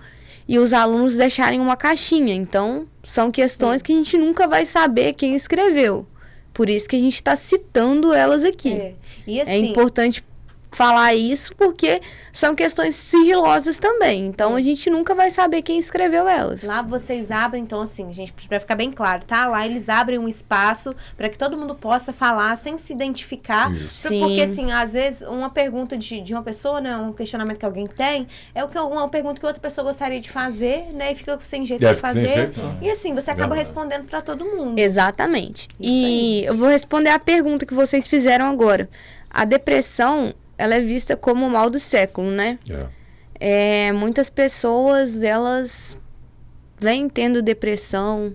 e os alunos deixarem uma caixinha. Então, são questões que a gente nunca vai saber quem escreveu. Por isso que a gente está citando elas aqui. E assim, é importante falar isso porque são questões sigilosas também. Então, a gente nunca vai saber quem escreveu elas. Lá vocês abrem, então assim, gente, pra ficar bem claro, tá? Lá eles abrem um espaço para que todo mundo possa falar sem se identificar. Porque, assim, às vezes, uma pergunta de uma pessoa, né? Um questionamento que alguém tem, é uma pergunta que outra pessoa gostaria de fazer, né? E fica sem jeito de fazer. E assim, você acaba respondendo para todo mundo. Exatamente. E eu vou responder a pergunta que vocês fizeram agora. A depressão, ela é vista como o mal do século, né? Muitas pessoas, elas vêm tendo depressão.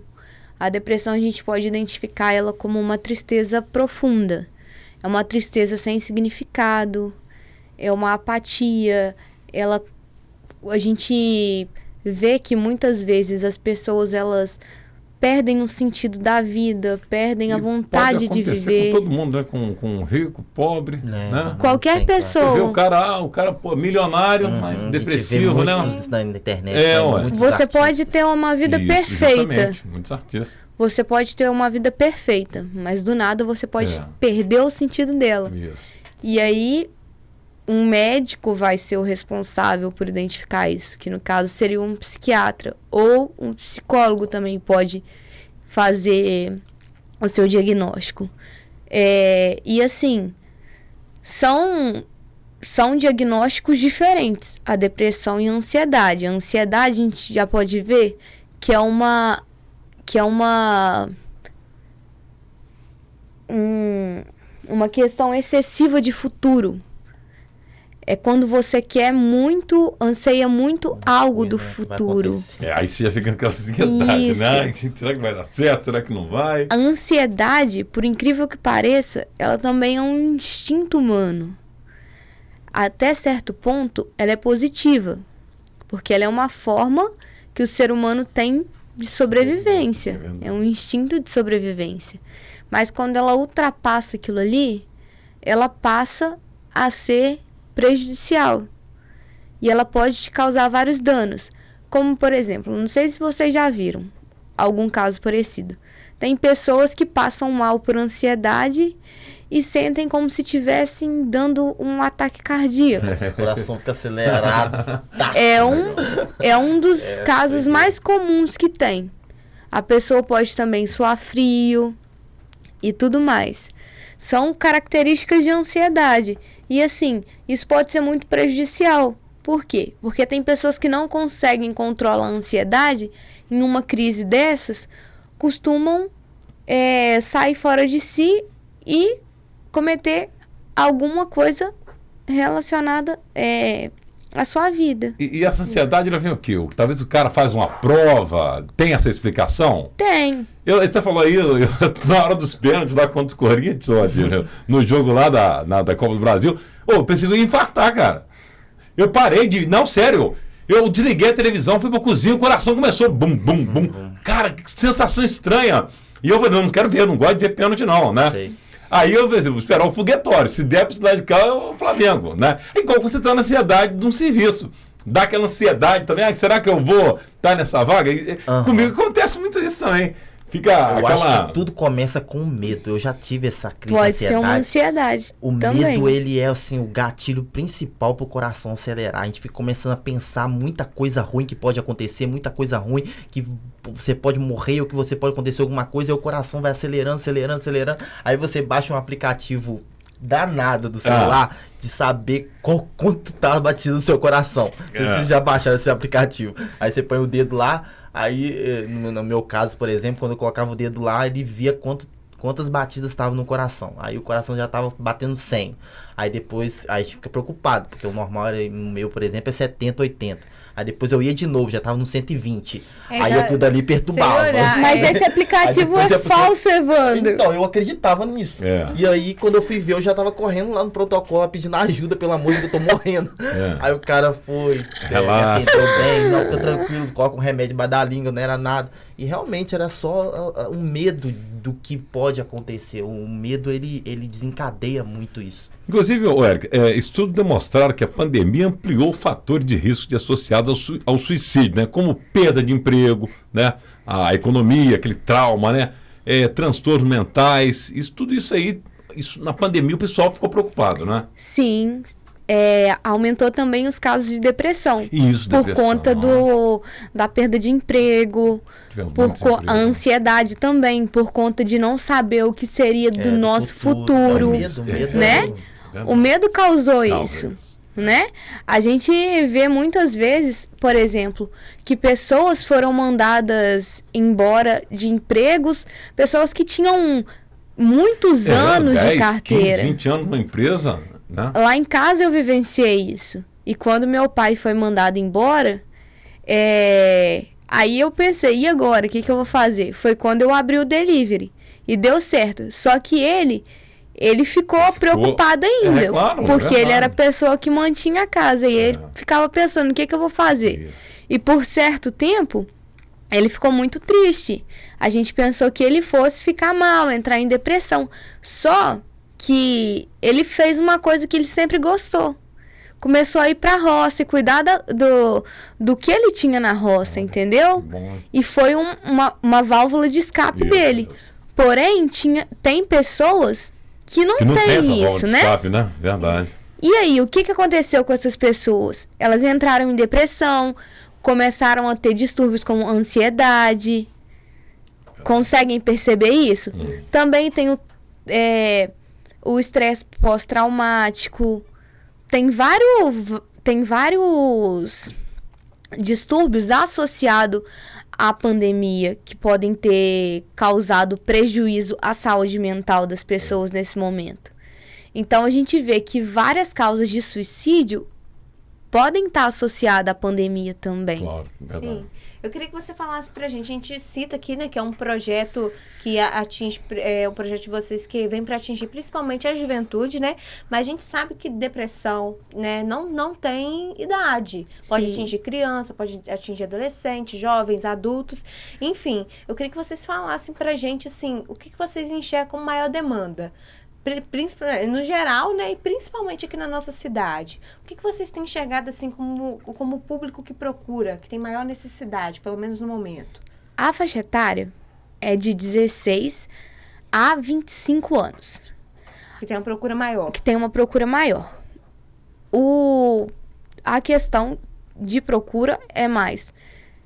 A depressão, a gente pode identificar ela como uma tristeza profunda. É uma tristeza sem significado. É uma apatia. A gente vê que muitas vezes as pessoas, elas perdem o sentido da vida, perdem a vontade de viver. Com todo mundo, né? Com rico, pobre, né? Qualquer pessoa. Você vê o cara milionário, mas depressivo, né? Na internet. Você pode ter uma vida perfeita. Muitos artistas. Você pode ter uma vida perfeita, mas do nada você pode perder o sentido dela. Isso. E aí, um médico vai ser o responsável por identificar isso, que no caso seria um psiquiatra, ou um psicólogo também pode fazer o seu diagnóstico. E assim, são diagnósticos diferentes, a depressão e a ansiedade. A ansiedade a gente já pode ver que é uma questão excessiva de futuro. É quando você anseia muito algo do futuro. Aí você já fica naquela ansiedade, né? Será que vai dar certo? Será que não vai? A ansiedade, por incrível que pareça, ela também é um instinto humano. Até certo ponto, ela é positiva. Porque ela é uma forma que o ser humano tem de sobrevivência. É um instinto de sobrevivência. Mas quando ela ultrapassa aquilo ali, ela passa a ser prejudicial. E ela pode te causar vários danos. Como, por exemplo, não sei se vocês já viram algum caso parecido. Tem pessoas que passam mal por ansiedade e sentem como se estivessem dando um ataque cardíaco. O coração fica acelerado. É um dos casos mais comuns que tem. A pessoa pode também suar frio e tudo mais. São características de ansiedade. E assim, isso pode ser muito prejudicial. Por quê? Porque tem pessoas que não conseguem controlar a ansiedade, em uma crise dessas, costumam sair fora de si e cometer alguma coisa relacionada à sua vida. E essa ansiedade, ela vem o quê? Talvez o cara faz uma prova, tem essa explicação? Tem. Você falou aí, na hora dos pênaltis lá contra o Corinthians, no jogo lá da Copa do Brasil, eu pensei que eu ia infartar, cara. Eu parei de... Não, sério. Eu desliguei a televisão, fui pra cozinha, o coração começou bum, bum, bum. Cara, que sensação estranha. E eu falei, não quero ver, não gosto de ver pênalti não, né? Sei. Aí eu falei, vou esperar o foguetório. Se der pra esse lado de cá, é o Flamengo, né? É igual você tá na ansiedade de um serviço. Dá aquela ansiedade também. Será que eu vou estar nessa vaga? Comigo acontece muito isso também. Eu acho que tudo começa com medo. Eu já tive essa crise de ansiedade. Pode ser uma ansiedade também. Medo, ele é assim, o gatilho principal pro coração acelerar. A gente fica começando a pensar muita coisa ruim que pode acontecer, muita coisa ruim que você pode morrer ou que você pode acontecer alguma coisa e o coração vai acelerando. Aí você baixa um aplicativo danado do celular de saber quanto tá batido no seu coração. Vocês já baixaram esse aplicativo. Aí você põe o dedo lá. Aí, no meu caso, por exemplo, quando eu colocava o dedo lá, ele via quantas batidas estavam no coração. Aí o coração já estava batendo 100. Aí depois, fica preocupado, porque o normal no meu, por exemplo, é 70, 80. Aí depois eu ia de novo, já tava no 120. Aí aquilo dali perturbava. Mas esse aplicativo é falso, Evandro. Então, eu acreditava nisso. E aí, quando eu fui ver, eu já tava correndo lá no protocolo, pedindo ajuda, pelo amor de Deus, eu tô morrendo. Aí o cara foi, relaxa, me atendeu bem, não, fica tranquilo, coloca um remédio embaixo da língua, não era nada. E realmente era só um medo do que pode acontecer. O medo, ele desencadeia muito isso. Inclusive, Eric, estudos demonstraram que a pandemia ampliou o fator de risco associado ao suicídio, né? Como perda de emprego, né? A economia, aquele trauma, né? Transtornos mentais, tudo isso aí, na pandemia o pessoal ficou preocupado, né? Sim, aumentou também os casos de depressão. Isso, por conta da perda de emprego, a ansiedade também, por conta de não saber o que seria do nosso futuro, né? O medo causou isso, né? A gente vê muitas vezes, por exemplo, que pessoas foram mandadas embora de empregos, pessoas que tinham muitos anos 10, de carteira. 15, 20 anos numa empresa, né? Lá em casa eu vivenciei isso. E quando meu pai foi mandado embora, aí eu pensei, e agora? O que eu vou fazer? Foi quando eu abri o delivery. E deu certo. Só que ele ficou preocupado ainda. Claro, porque ele era a pessoa que mantinha a casa. E ele ficava pensando, o que eu vou fazer? Isso. E por certo tempo, ele ficou muito triste. A gente pensou que ele fosse ficar mal, entrar em depressão. Só que ele fez uma coisa que ele sempre gostou. Começou a ir pra roça e cuidar do que ele tinha na roça, entendeu? Bom. E foi uma válvula de escape dele. Porém, tem pessoas que não tem isso, né? Escape, né? Verdade. E aí, o que aconteceu com essas pessoas? Elas entraram em depressão, começaram a ter distúrbios como ansiedade. Conseguem perceber isso? Também tem o estresse pós-traumático. Tem vários distúrbios associados à pandemia que podem ter causado prejuízo à saúde mental das pessoas nesse momento. Então, a gente vê que várias causas de suicídio podem estar associadas à pandemia também. Claro, verdade. Sim. Eu queria que você falasse pra gente. A gente cita aqui, né, que é um projeto que atinge, o projeto de vocês que vem para atingir principalmente a juventude, né? Mas a gente sabe que depressão, né, não tem idade. Pode atingir criança, pode atingir adolescente, jovens, adultos, enfim. Eu queria que vocês falassem pra gente, assim, o que vocês enxergam como maior demanda? No geral, né, e principalmente aqui na nossa cidade. O que vocês têm enxergado assim como público que procura, que tem maior necessidade, pelo menos no momento? A faixa etária é de 16 a 25 anos. Que tem uma procura maior. Que tem uma procura maior. A questão de procura é mais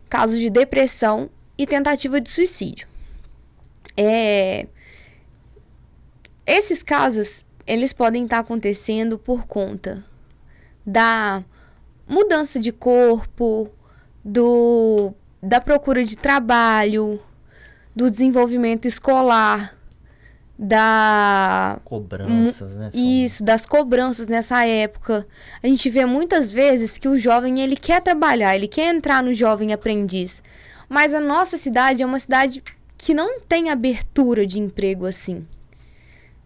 casos de depressão e tentativa de suicídio. Esses casos, eles podem estar acontecendo por conta da mudança de corpo, da procura de trabalho, do desenvolvimento escolar, cobranças, né? Isso, das cobranças nessa época. A gente vê muitas vezes que o jovem, ele quer trabalhar, ele quer entrar no jovem aprendiz. Mas a nossa cidade é uma cidade que não tem abertura de emprego assim.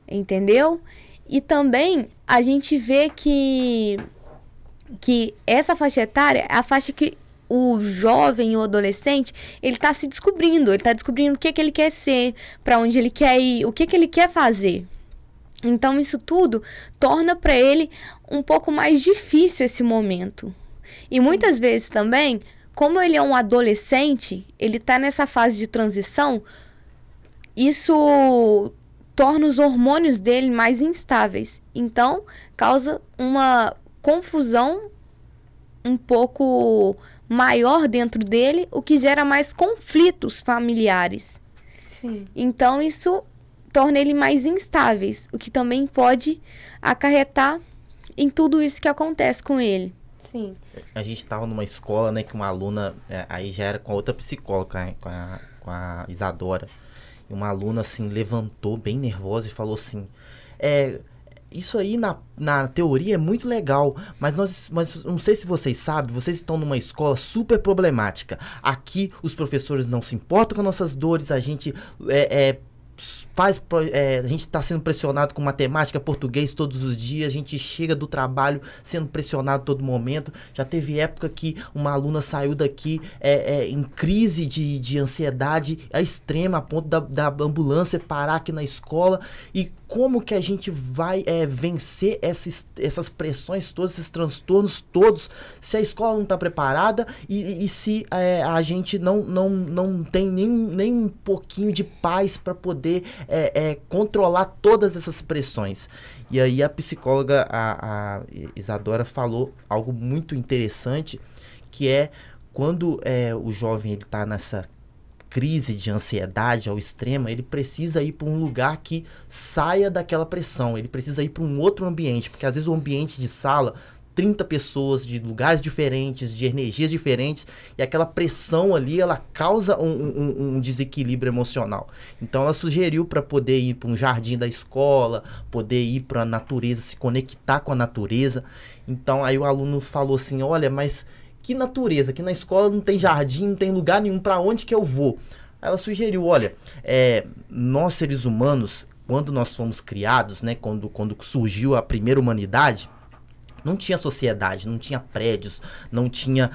Entendeu? E também a gente vê que essa faixa etária é a faixa que o jovem, o adolescente, ele está se descobrindo, ele está descobrindo o que ele quer ser, para onde ele quer ir, o que ele quer fazer. Então, isso tudo torna para ele um pouco mais difícil esse momento. E muitas vezes também, como ele é um adolescente, ele está nessa fase de transição, isso torna os hormônios dele mais instáveis. Então, causa uma confusão um pouco maior dentro dele, o que gera mais conflitos familiares. Sim. Então, isso torna ele mais instáveis, o que também pode acarretar em tudo isso que acontece com ele. Sim. A gente estava numa escola, né, que uma aluna, aí já era com a outra psicóloga, com a Isadora, e uma aluna, assim, levantou bem nervosa e falou assim, isso aí na teoria é muito legal, mas não sei se vocês sabem, vocês estão numa escola super problemática. Aqui os professores não se importam com nossas dores, a gente a gente está sendo pressionado com matemática, português todos os dias, a gente chega do trabalho sendo pressionado a todo momento. Já teve época que uma aluna saiu daqui em crise de ansiedade extrema, a ponto da ambulância parar aqui na escola. E como que a gente vai vencer essas pressões todas, esses transtornos todos, se a escola não está preparada e se a gente não tem nem um pouquinho de paz para poder controlar todas essas pressões. E aí a psicóloga, a Isadora, falou algo muito interessante, que é quando o jovem está nessa crise de ansiedade ao extremo, ele precisa ir para um lugar que saia daquela pressão, ele precisa ir para um outro ambiente, porque às vezes o ambiente de sala, 30 pessoas de lugares diferentes, de energias diferentes, e aquela pressão ali, ela causa um desequilíbrio emocional. Então ela sugeriu para poder ir para um jardim da escola, poder ir para a natureza, se conectar com a natureza. Então aí o aluno falou assim, olha, mas que natureza? Aqui na escola não tem jardim, não tem lugar nenhum, para onde que eu vou? Aí ela sugeriu, olha, nós seres humanos, quando nós fomos criados, né, quando surgiu a primeira humanidade, não tinha sociedade, não tinha prédios, não tinha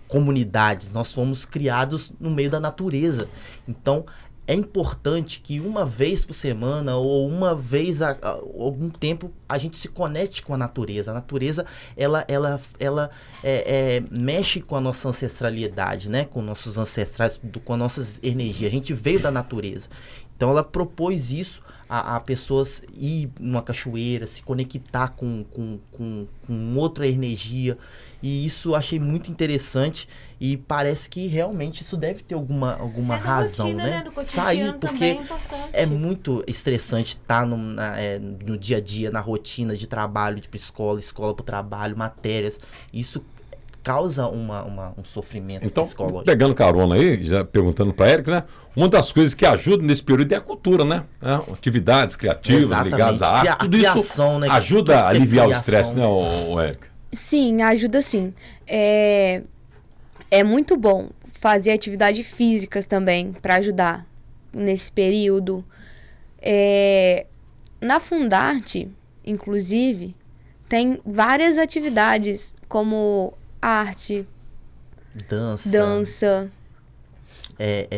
comunidades. Nós fomos criados no meio da natureza. Então, é importante que uma vez por semana ou uma vez a algum tempo a gente se conecte com a natureza. A natureza, ela mexe com a nossa ancestralidade, né? Com nossos ancestrais, com as nossas energias. A gente veio da natureza. Então, ela propôs isso a pessoas ir numa cachoeira, se conectar com outra energia. E isso eu achei muito interessante e parece que realmente isso deve ter alguma razão, rotina, né? Do Sair, porque é muito estressante estar no dia a dia, na rotina de trabalho, de escola para o trabalho, matérias. Isso causa um sofrimento psicológico. Pegando carona aí, já perguntando para Érica, né? Uma das coisas que ajuda nesse período é a cultura, né? Atividades criativas ligadas à arte, tudo criação, isso, né? Ajuda a aliviar o estresse, né, Érica? Sim, ajuda sim. É muito bom fazer atividades físicas também para ajudar nesse período. Na Fundarte, inclusive, tem várias atividades como arte, dança,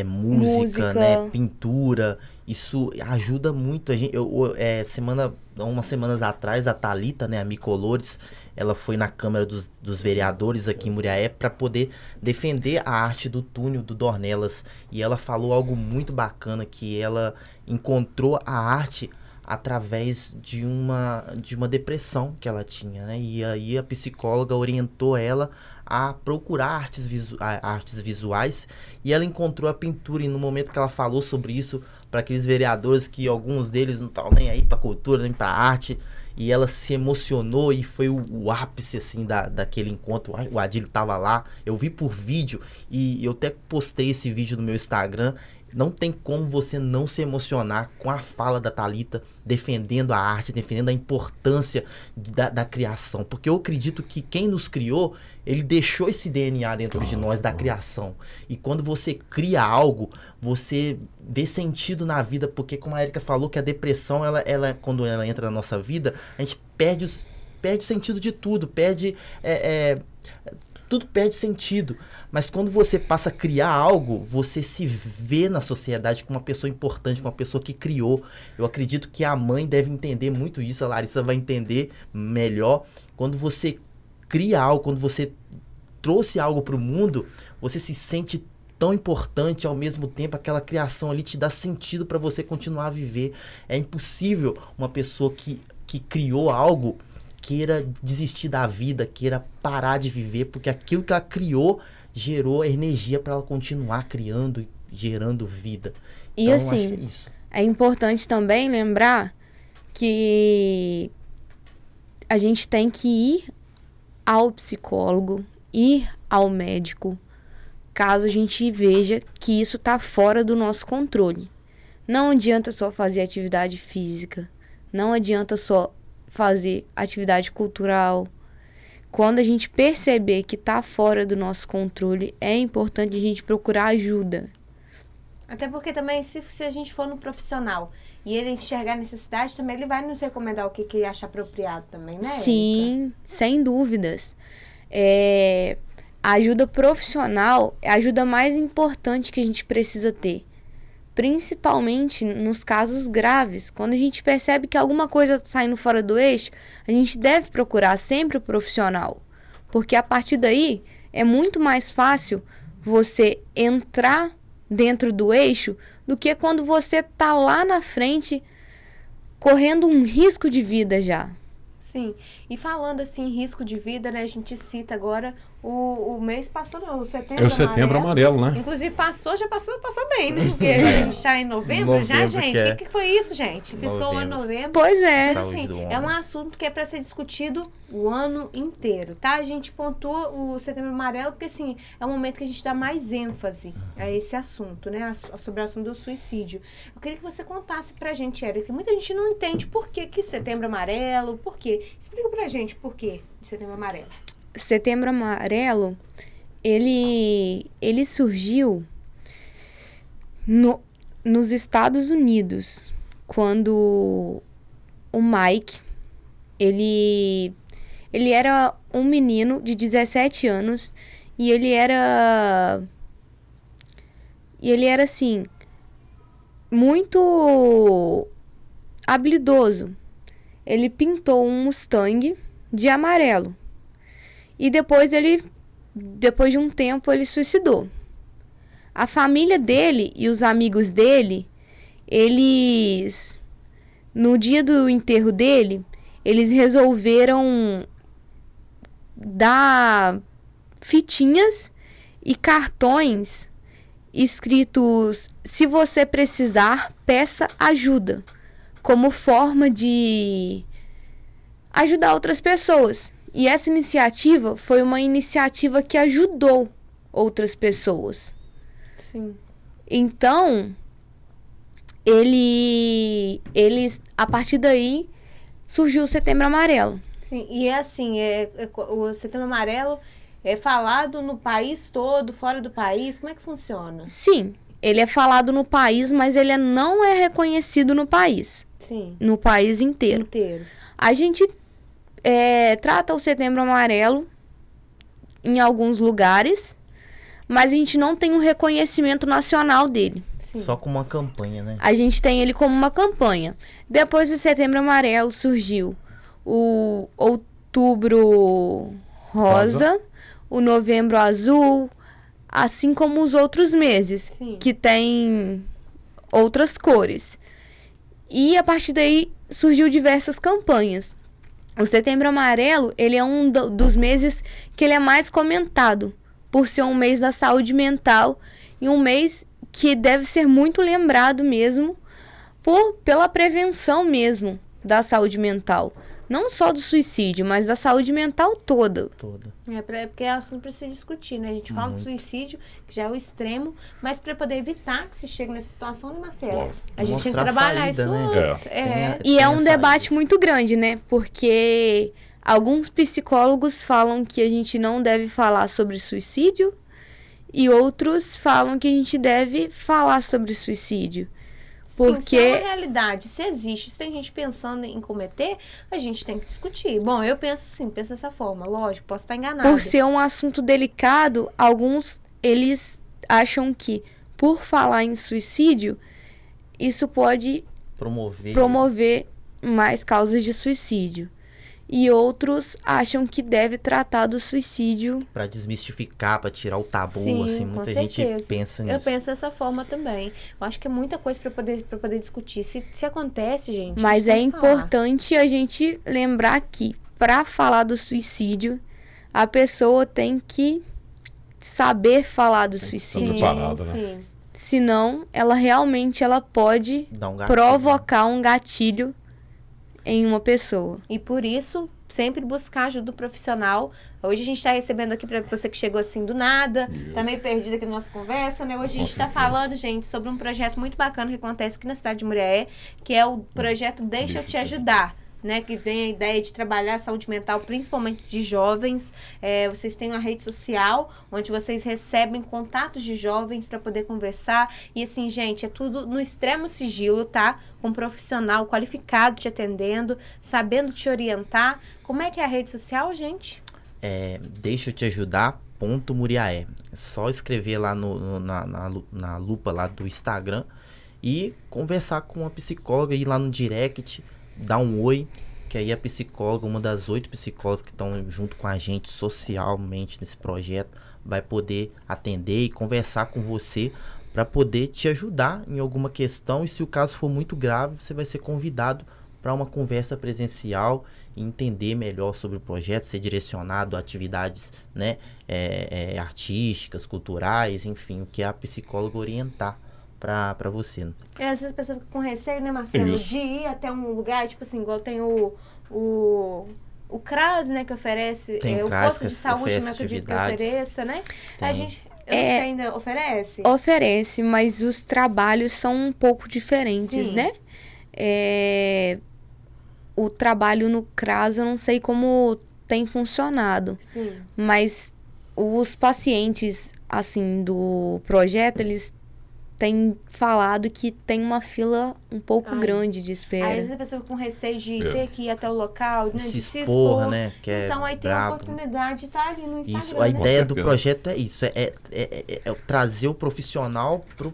música, né? Pintura. Isso ajuda muito. Umas semanas atrás, a Thalita, né, a Micolores, ela foi na Câmara dos Vereadores aqui em Muriaé para poder defender a arte do túnel do Dornelas. E ela falou algo muito bacana, que ela encontrou a arte através de uma depressão que ela tinha, né? E aí a psicóloga orientou ela a procurar artes visuais, e ela encontrou a pintura, e no momento que ela falou sobre isso para aqueles vereadores, que alguns deles não estavam nem aí para cultura, nem para arte, e ela se emocionou, e foi o ápice, assim, daquele encontro. O Adílio tava lá, eu vi por vídeo, e eu até postei esse vídeo no meu Instagram. Não tem como você não se emocionar com a fala da Thalita, defendendo a arte, defendendo a importância da criação. Porque eu acredito que quem nos criou, ele deixou esse DNA dentro de nós, da criação. E quando você cria algo, você vê sentido na vida. Porque, como a Érica falou, que a depressão, ela quando ela entra na nossa vida, a gente perde o sentido de tudo, tudo perde sentido. Mas quando você passa a criar algo, você se vê na sociedade como uma pessoa importante, como uma pessoa que criou. Eu acredito que a mãe deve entender muito isso, a Larissa vai entender melhor. Quando você cria algo, quando você trouxe algo para o mundo, você se sente tão importante, ao mesmo tempo aquela criação ali te dá sentido para você continuar a viver. É impossível uma pessoa que criou algo queira desistir da vida, queira parar de viver, porque aquilo que ela criou gerou energia para ela continuar criando e gerando vida. E então, assim, acho que é isso. É importante também lembrar que a gente tem que ir ao psicólogo, ir ao médico, caso a gente veja que isso está fora do nosso controle. Não adianta só fazer atividade física, não adianta só fazer atividade cultural. Quando a gente perceber que está fora do nosso controle, é importante a gente procurar ajuda. Até porque também, se a gente for no profissional e ele enxergar a necessidade, também ele vai nos recomendar o que acha apropriado também, né, Sim, Érica? sem dúvidas. A ajuda profissional é a ajuda mais importante que a gente precisa ter. Principalmente nos casos graves. Quando a gente percebe que alguma coisa está saindo fora do eixo, a gente deve procurar sempre o profissional. Porque a partir daí é muito mais fácil você entrar dentro do eixo do que quando você está lá na frente correndo um risco de vida já. Sim, e falando assim, em risco de vida, né, a gente cita agora o mês passou, não, o setembro amarelo. É o setembro amarelo, né? Inclusive passou bem, né? Porque a gente está em novembro já, gente. O que foi isso, gente? Piscou o ano novembro. Pois é. Mas assim, é um assunto que é para ser discutido o ano inteiro, tá? A gente pontua o setembro amarelo porque, assim, é um momento que a gente dá mais ênfase a esse assunto, né? Sobre o assunto do suicídio. Eu queria que você contasse pra gente, Érica, que muita gente não entende por que setembro amarelo, por quê? Explica pra gente por que de setembro amarelo. Setembro Amarelo, ele surgiu nos Estados Unidos, quando o Mike, ele era um menino de 17 anos e ele era assim, muito habilidoso. Ele pintou um Mustang de amarelo. E depois de um tempo, ele suicidou. A família dele e os amigos dele, no dia do enterro dele, eles resolveram dar fitinhas e cartões escritos: se você precisar, peça ajuda, como forma de ajudar outras pessoas. E essa iniciativa foi uma iniciativa que ajudou outras pessoas. Sim. Então, a partir daí, surgiu o Setembro Amarelo. Sim, e é assim, o Setembro Amarelo é falado no país todo, fora do país, como é que funciona? Sim, ele é falado no país, mas ele não é reconhecido no país. Sim. No país inteiro. A gente trata o Setembro Amarelo em alguns lugares, mas a gente não tem um reconhecimento nacional dele. Sim. Só como uma campanha, né? A gente tem ele como uma campanha. Depois do Setembro Amarelo surgiu o Outubro Rosa, o Novembro Azul, assim como os outros meses, sim, que tem outras cores. E a partir daí surgiu diversas campanhas. O Setembro Amarelo, ele é um dos meses que ele é mais comentado, por ser um mês da saúde mental e um mês que deve ser muito lembrado mesmo pela prevenção mesmo da saúde mental. Não só do suicídio, mas da saúde mental toda. Porque é assunto para se discutir, né? A gente fala do suicídio, que já é o extremo, mas para poder evitar que se chegue nessa situação, né, Marcelo? A gente tem que trabalhar isso. Né? E é um debate muito grande, né? Porque alguns psicólogos falam que a gente não deve falar sobre suicídio e outros falam que a gente deve falar sobre suicídio. Porque... Sim, se é uma realidade, se existe, se tem gente pensando em cometer, a gente tem que discutir. Bom, eu penso assim, penso dessa forma, lógico, posso estar enganada. Por ser um assunto delicado, alguns, eles acham que, por falar em suicídio, isso pode promover mais causas de suicídio. E outros acham que deve tratar do suicídio. Para desmistificar, para tirar o tabu, sim, assim, muita gente pensa nisso. Eu penso dessa forma também. Eu acho que é muita coisa para poder discutir. Se acontece, gente. Mas é importante a gente lembrar que, para falar do suicídio, a pessoa tem que saber falar do suicídio. Né? Senão, ela pode provocar um gatilho em uma pessoa. E por isso, sempre buscar ajuda profissional. Hoje a gente está recebendo aqui, para você que chegou assim do nada, tá meio perdido aqui na nossa conversa, né? Hoje a gente está falando, gente, sobre um projeto muito bacana que acontece aqui na cidade de Muriaé, que é o projeto Deixa Eu Te Ajudar. Né, que tem a ideia de trabalhar a saúde mental, principalmente de jovens. Vocês têm uma rede social onde vocês recebem contatos de jovens para poder conversar. E assim, gente, é tudo no extremo sigilo, tá? Com um profissional qualificado te atendendo, sabendo te orientar. Como é que é a rede social, gente? Deixa eu te ajudar. Muriaé. É só escrever lá na lupa lá do Instagram e conversar com uma psicóloga, ir lá no direct, dar um oi, que aí a psicóloga, uma das 8 psicólogas que estão junto com a gente socialmente nesse projeto, vai poder atender e conversar com você para poder te ajudar em alguma questão. E se o caso for muito grave, você vai ser convidado para uma conversa presencial e entender melhor sobre o projeto, ser direcionado a atividades, né, artísticas, culturais, enfim, o que a psicóloga orientar pra você. Às vezes a pessoa fica com receio, né, Marcelo? Isso. De ir até um lugar, tipo assim, igual tem o CRAS, né, que oferece, o posto de saúde, né, que eu digo que ofereça, né? Tem. A gente, eu não sei, ainda oferece? Oferece, mas os trabalhos são um pouco diferentes, né? O trabalho no CRAS, eu não sei como tem funcionado. Sim. Mas os pacientes, assim, do projeto, eles têm falado que tem uma fila um pouco grande de espera. Às vezes a pessoa com receio de ter que ir até o local, né, de se expor, expor, né? Que então aí tem a oportunidade de estar ali no Instagram. Isso, a ideia do projeto é isso, é trazer o profissional pro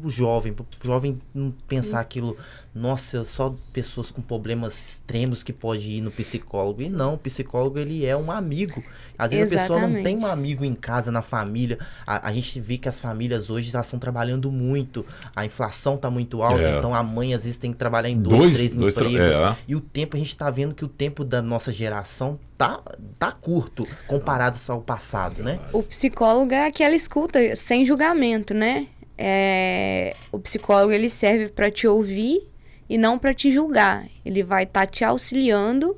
jovem não pensar aquilo, nossa, só pessoas com problemas extremos que pode ir no psicólogo. E não, o psicólogo, ele é um amigo. Às vezes a pessoa não tem um amigo em casa, na família. A gente vê que as famílias hoje já estão trabalhando muito, a inflação tá muito alta, então a mãe às vezes tem que trabalhar em 2, 3 empregos. E o tempo, a gente tá vendo que o tempo da nossa geração tá curto comparado ao passado, né? O psicólogo é aquela escuta sem julgamento, né? O psicólogo, ele serve para te ouvir e não para te julgar. Ele vai estar te auxiliando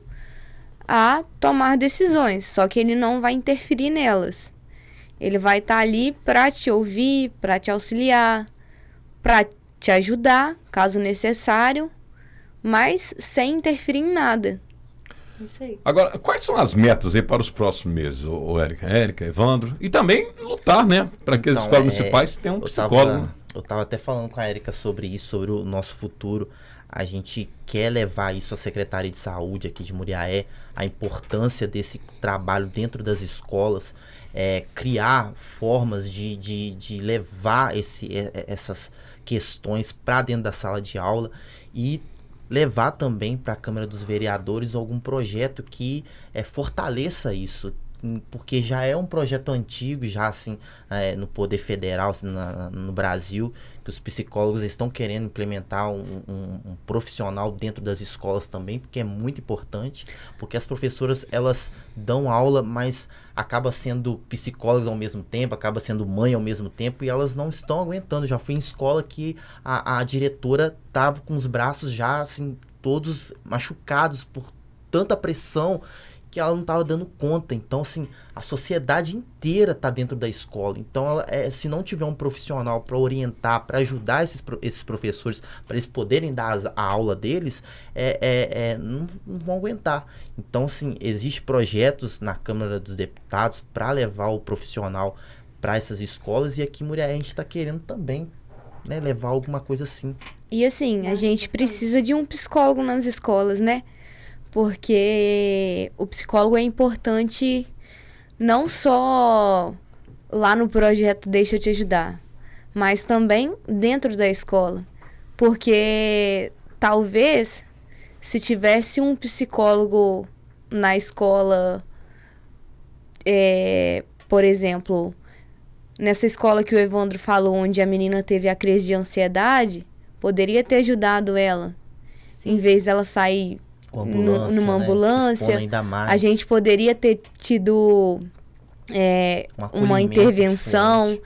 a tomar decisões, só que ele não vai interferir nelas. Ele vai estar ali para te ouvir, para te auxiliar, para te ajudar, caso necessário, mas sem interferir em nada. Isso aí. Agora, quais são as metas aí para os próximos meses, Érica, Evandro? E também lutar, né? Para que as escolas municipais tenham um psicólogo. Eu estava até falando com a Érica sobre isso, sobre o nosso futuro. A gente quer levar isso à Secretaria de Saúde aqui de Muriaé, a importância desse trabalho dentro das escolas, criar formas de levar essas questões para dentro da sala de aula e levar também para a Câmara dos Vereadores algum projeto que fortaleça isso. porque já é um projeto antigo, já assim, no Poder Federal, assim, no Brasil, que os psicólogos estão querendo implementar um profissional dentro das escolas também, porque é muito importante, porque as professoras, elas dão aula, mas acaba sendo psicólogas ao mesmo tempo, acaba sendo mãe ao mesmo tempo, e elas não estão aguentando. Já fui em escola que a diretora estava com os braços já, assim, todos machucados por tanta pressão, que ela não estava dando conta. Então, assim, a sociedade inteira está dentro da escola. Então, se não tiver um profissional para orientar, para ajudar esses professores, para eles poderem dar a aula deles, não vão aguentar. Então, assim, existem projetos na Câmara dos Deputados para levar o profissional para essas escolas, e aqui em Muriaé a gente está querendo também, né, levar alguma coisa assim. E assim, a gente precisa de um psicólogo nas escolas, né? Porque o psicólogo é importante não só lá no projeto Deixa Eu Te Ajudar, mas também dentro da escola. Porque talvez, se tivesse um psicólogo na escola, por exemplo, nessa escola que o Evandro falou, onde a menina teve a crise de ansiedade, poderia ter ajudado ela. Sim. Em vez dela sair numa ambulância, a gente poderia ter tido uma intervenção,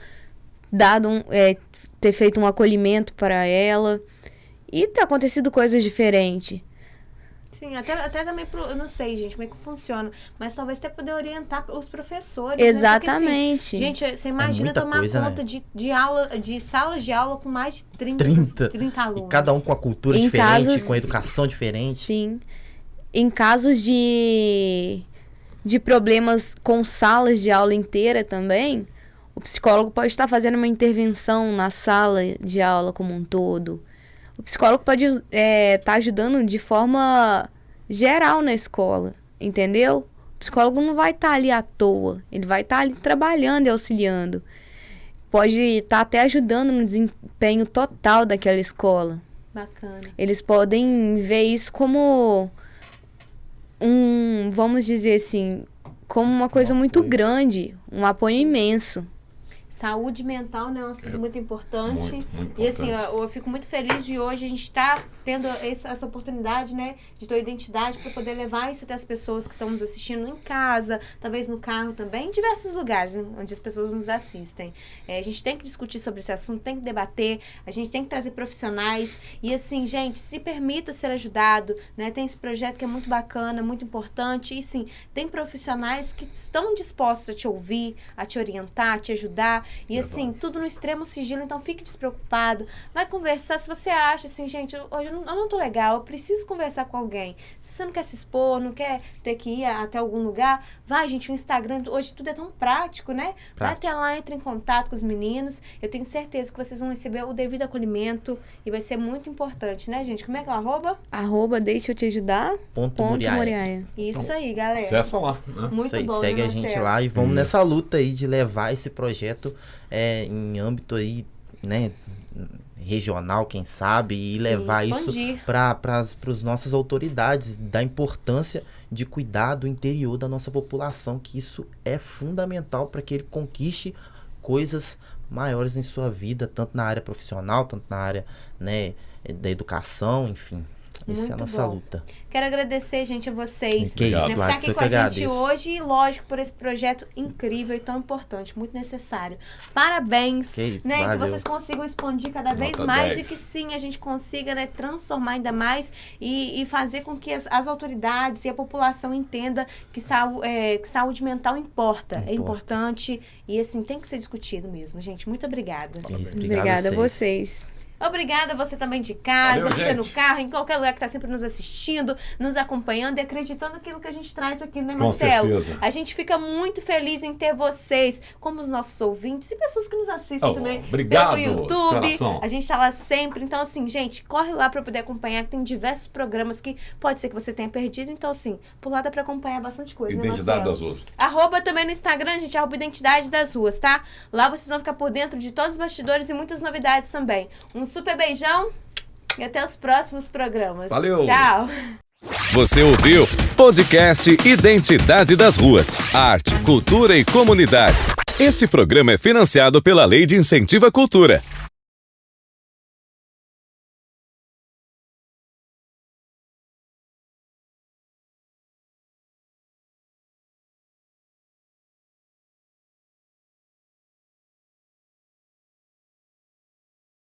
ter feito um acolhimento para ela e ter acontecido coisas diferentes. Sim, até também, eu não sei, gente, como é que funciona, mas talvez até poder orientar os professores. Exatamente. Né? Porque, assim, gente, você imagina tomar conta de salas de aula com mais de 30 alunos. E cada um com a cultura diferente, com a educação diferente. Sim. Em casos de problemas com salas de aula inteira também, o psicólogo pode estar fazendo uma intervenção na sala de aula como um todo. O psicólogo pode estar ajudando de forma geral na escola, entendeu? O psicólogo não vai estar ali à toa, ele vai estar ali trabalhando e auxiliando. Pode estar até ajudando no desempenho total daquela escola. Bacana. Eles podem ver isso como vamos dizer assim, como uma coisa muito grande, um apoio imenso. Saúde mental, né, é um assunto muito importante. Muito importante. E assim, eu fico muito feliz de hoje a gente estar tendo essa oportunidade, né, de ter identidade para poder levar isso até as pessoas que estão nos assistindo em casa, talvez no carro também, em diversos lugares onde as pessoas nos assistem. A gente tem que discutir sobre esse assunto, tem que debater, a gente tem que trazer profissionais e assim, gente, se permita ser ajudado, né, tem esse projeto que é muito bacana, muito importante e sim, tem profissionais que estão dispostos a te ouvir, a te orientar, a te ajudar. E assim, tudo no extremo sigilo, então fique despreocupado. Vai conversar, se você acha assim, gente, hoje eu não tô legal, eu preciso conversar com alguém. Se você não quer se expor, não quer ter que ir até algum lugar, vai, gente, o Instagram, hoje tudo é tão prático, né? Vai até lá, entre em contato com os meninos. Eu tenho certeza que vocês vão receber o devido acolhimento e vai ser muito importante, né, gente? Como é que é o arroba? Deixa eu te ajudar. Muriaé. Isso então, aí, galera. Acessa lá. Né? Muito isso aí, bom, segue a gente lá e vamos nessa luta aí de levar esse projeto em âmbito aí, né, regional, quem sabe, e levar expandir isso para as nossas autoridades, da importância de cuidar do interior da nossa população, que isso é fundamental para que ele conquiste coisas maiores em sua vida, tanto na área profissional, tanto na área, né, da educação, enfim. Essa é a nossa luta. Quero agradecer, gente, a vocês por estar aqui com a gente hoje e, lógico, por esse projeto incrível e tão importante, muito necessário. Parabéns, né, que vocês consigam expandir cada vez mais 10. E que sim, a gente consiga, né, transformar ainda mais e fazer com que as autoridades e a população entenda que saúde mental importa. É importante e, assim, tem que ser discutido mesmo, gente. Muito obrigada. Obrigada a vocês. Obrigada a você também de casa, valeu, você gente. No carro, em qualquer lugar que está sempre nos assistindo, nos acompanhando e acreditando naquilo que a gente traz aqui, né, Marcelo? Com certeza. A gente fica muito feliz em ter vocês como os nossos ouvintes e pessoas que nos assistem também obrigado, pelo YouTube. Coração. A gente está lá sempre. Então, assim, gente, corre lá para poder acompanhar, que tem diversos programas que pode ser que você tenha perdido. Então, assim, por lá dá para acompanhar bastante coisa, Identidade né, das Ruas. @ também no Instagram, gente, @Identidade das Ruas, tá? Lá vocês vão ficar por dentro de todos os bastidores e muitas novidades também. Um super beijão e até os próximos programas. Valeu! Tchau! Você ouviu Podcast Identidade das Ruas. Arte, cultura e comunidade. Esse programa é financiado pela Lei de Incentivo à Cultura.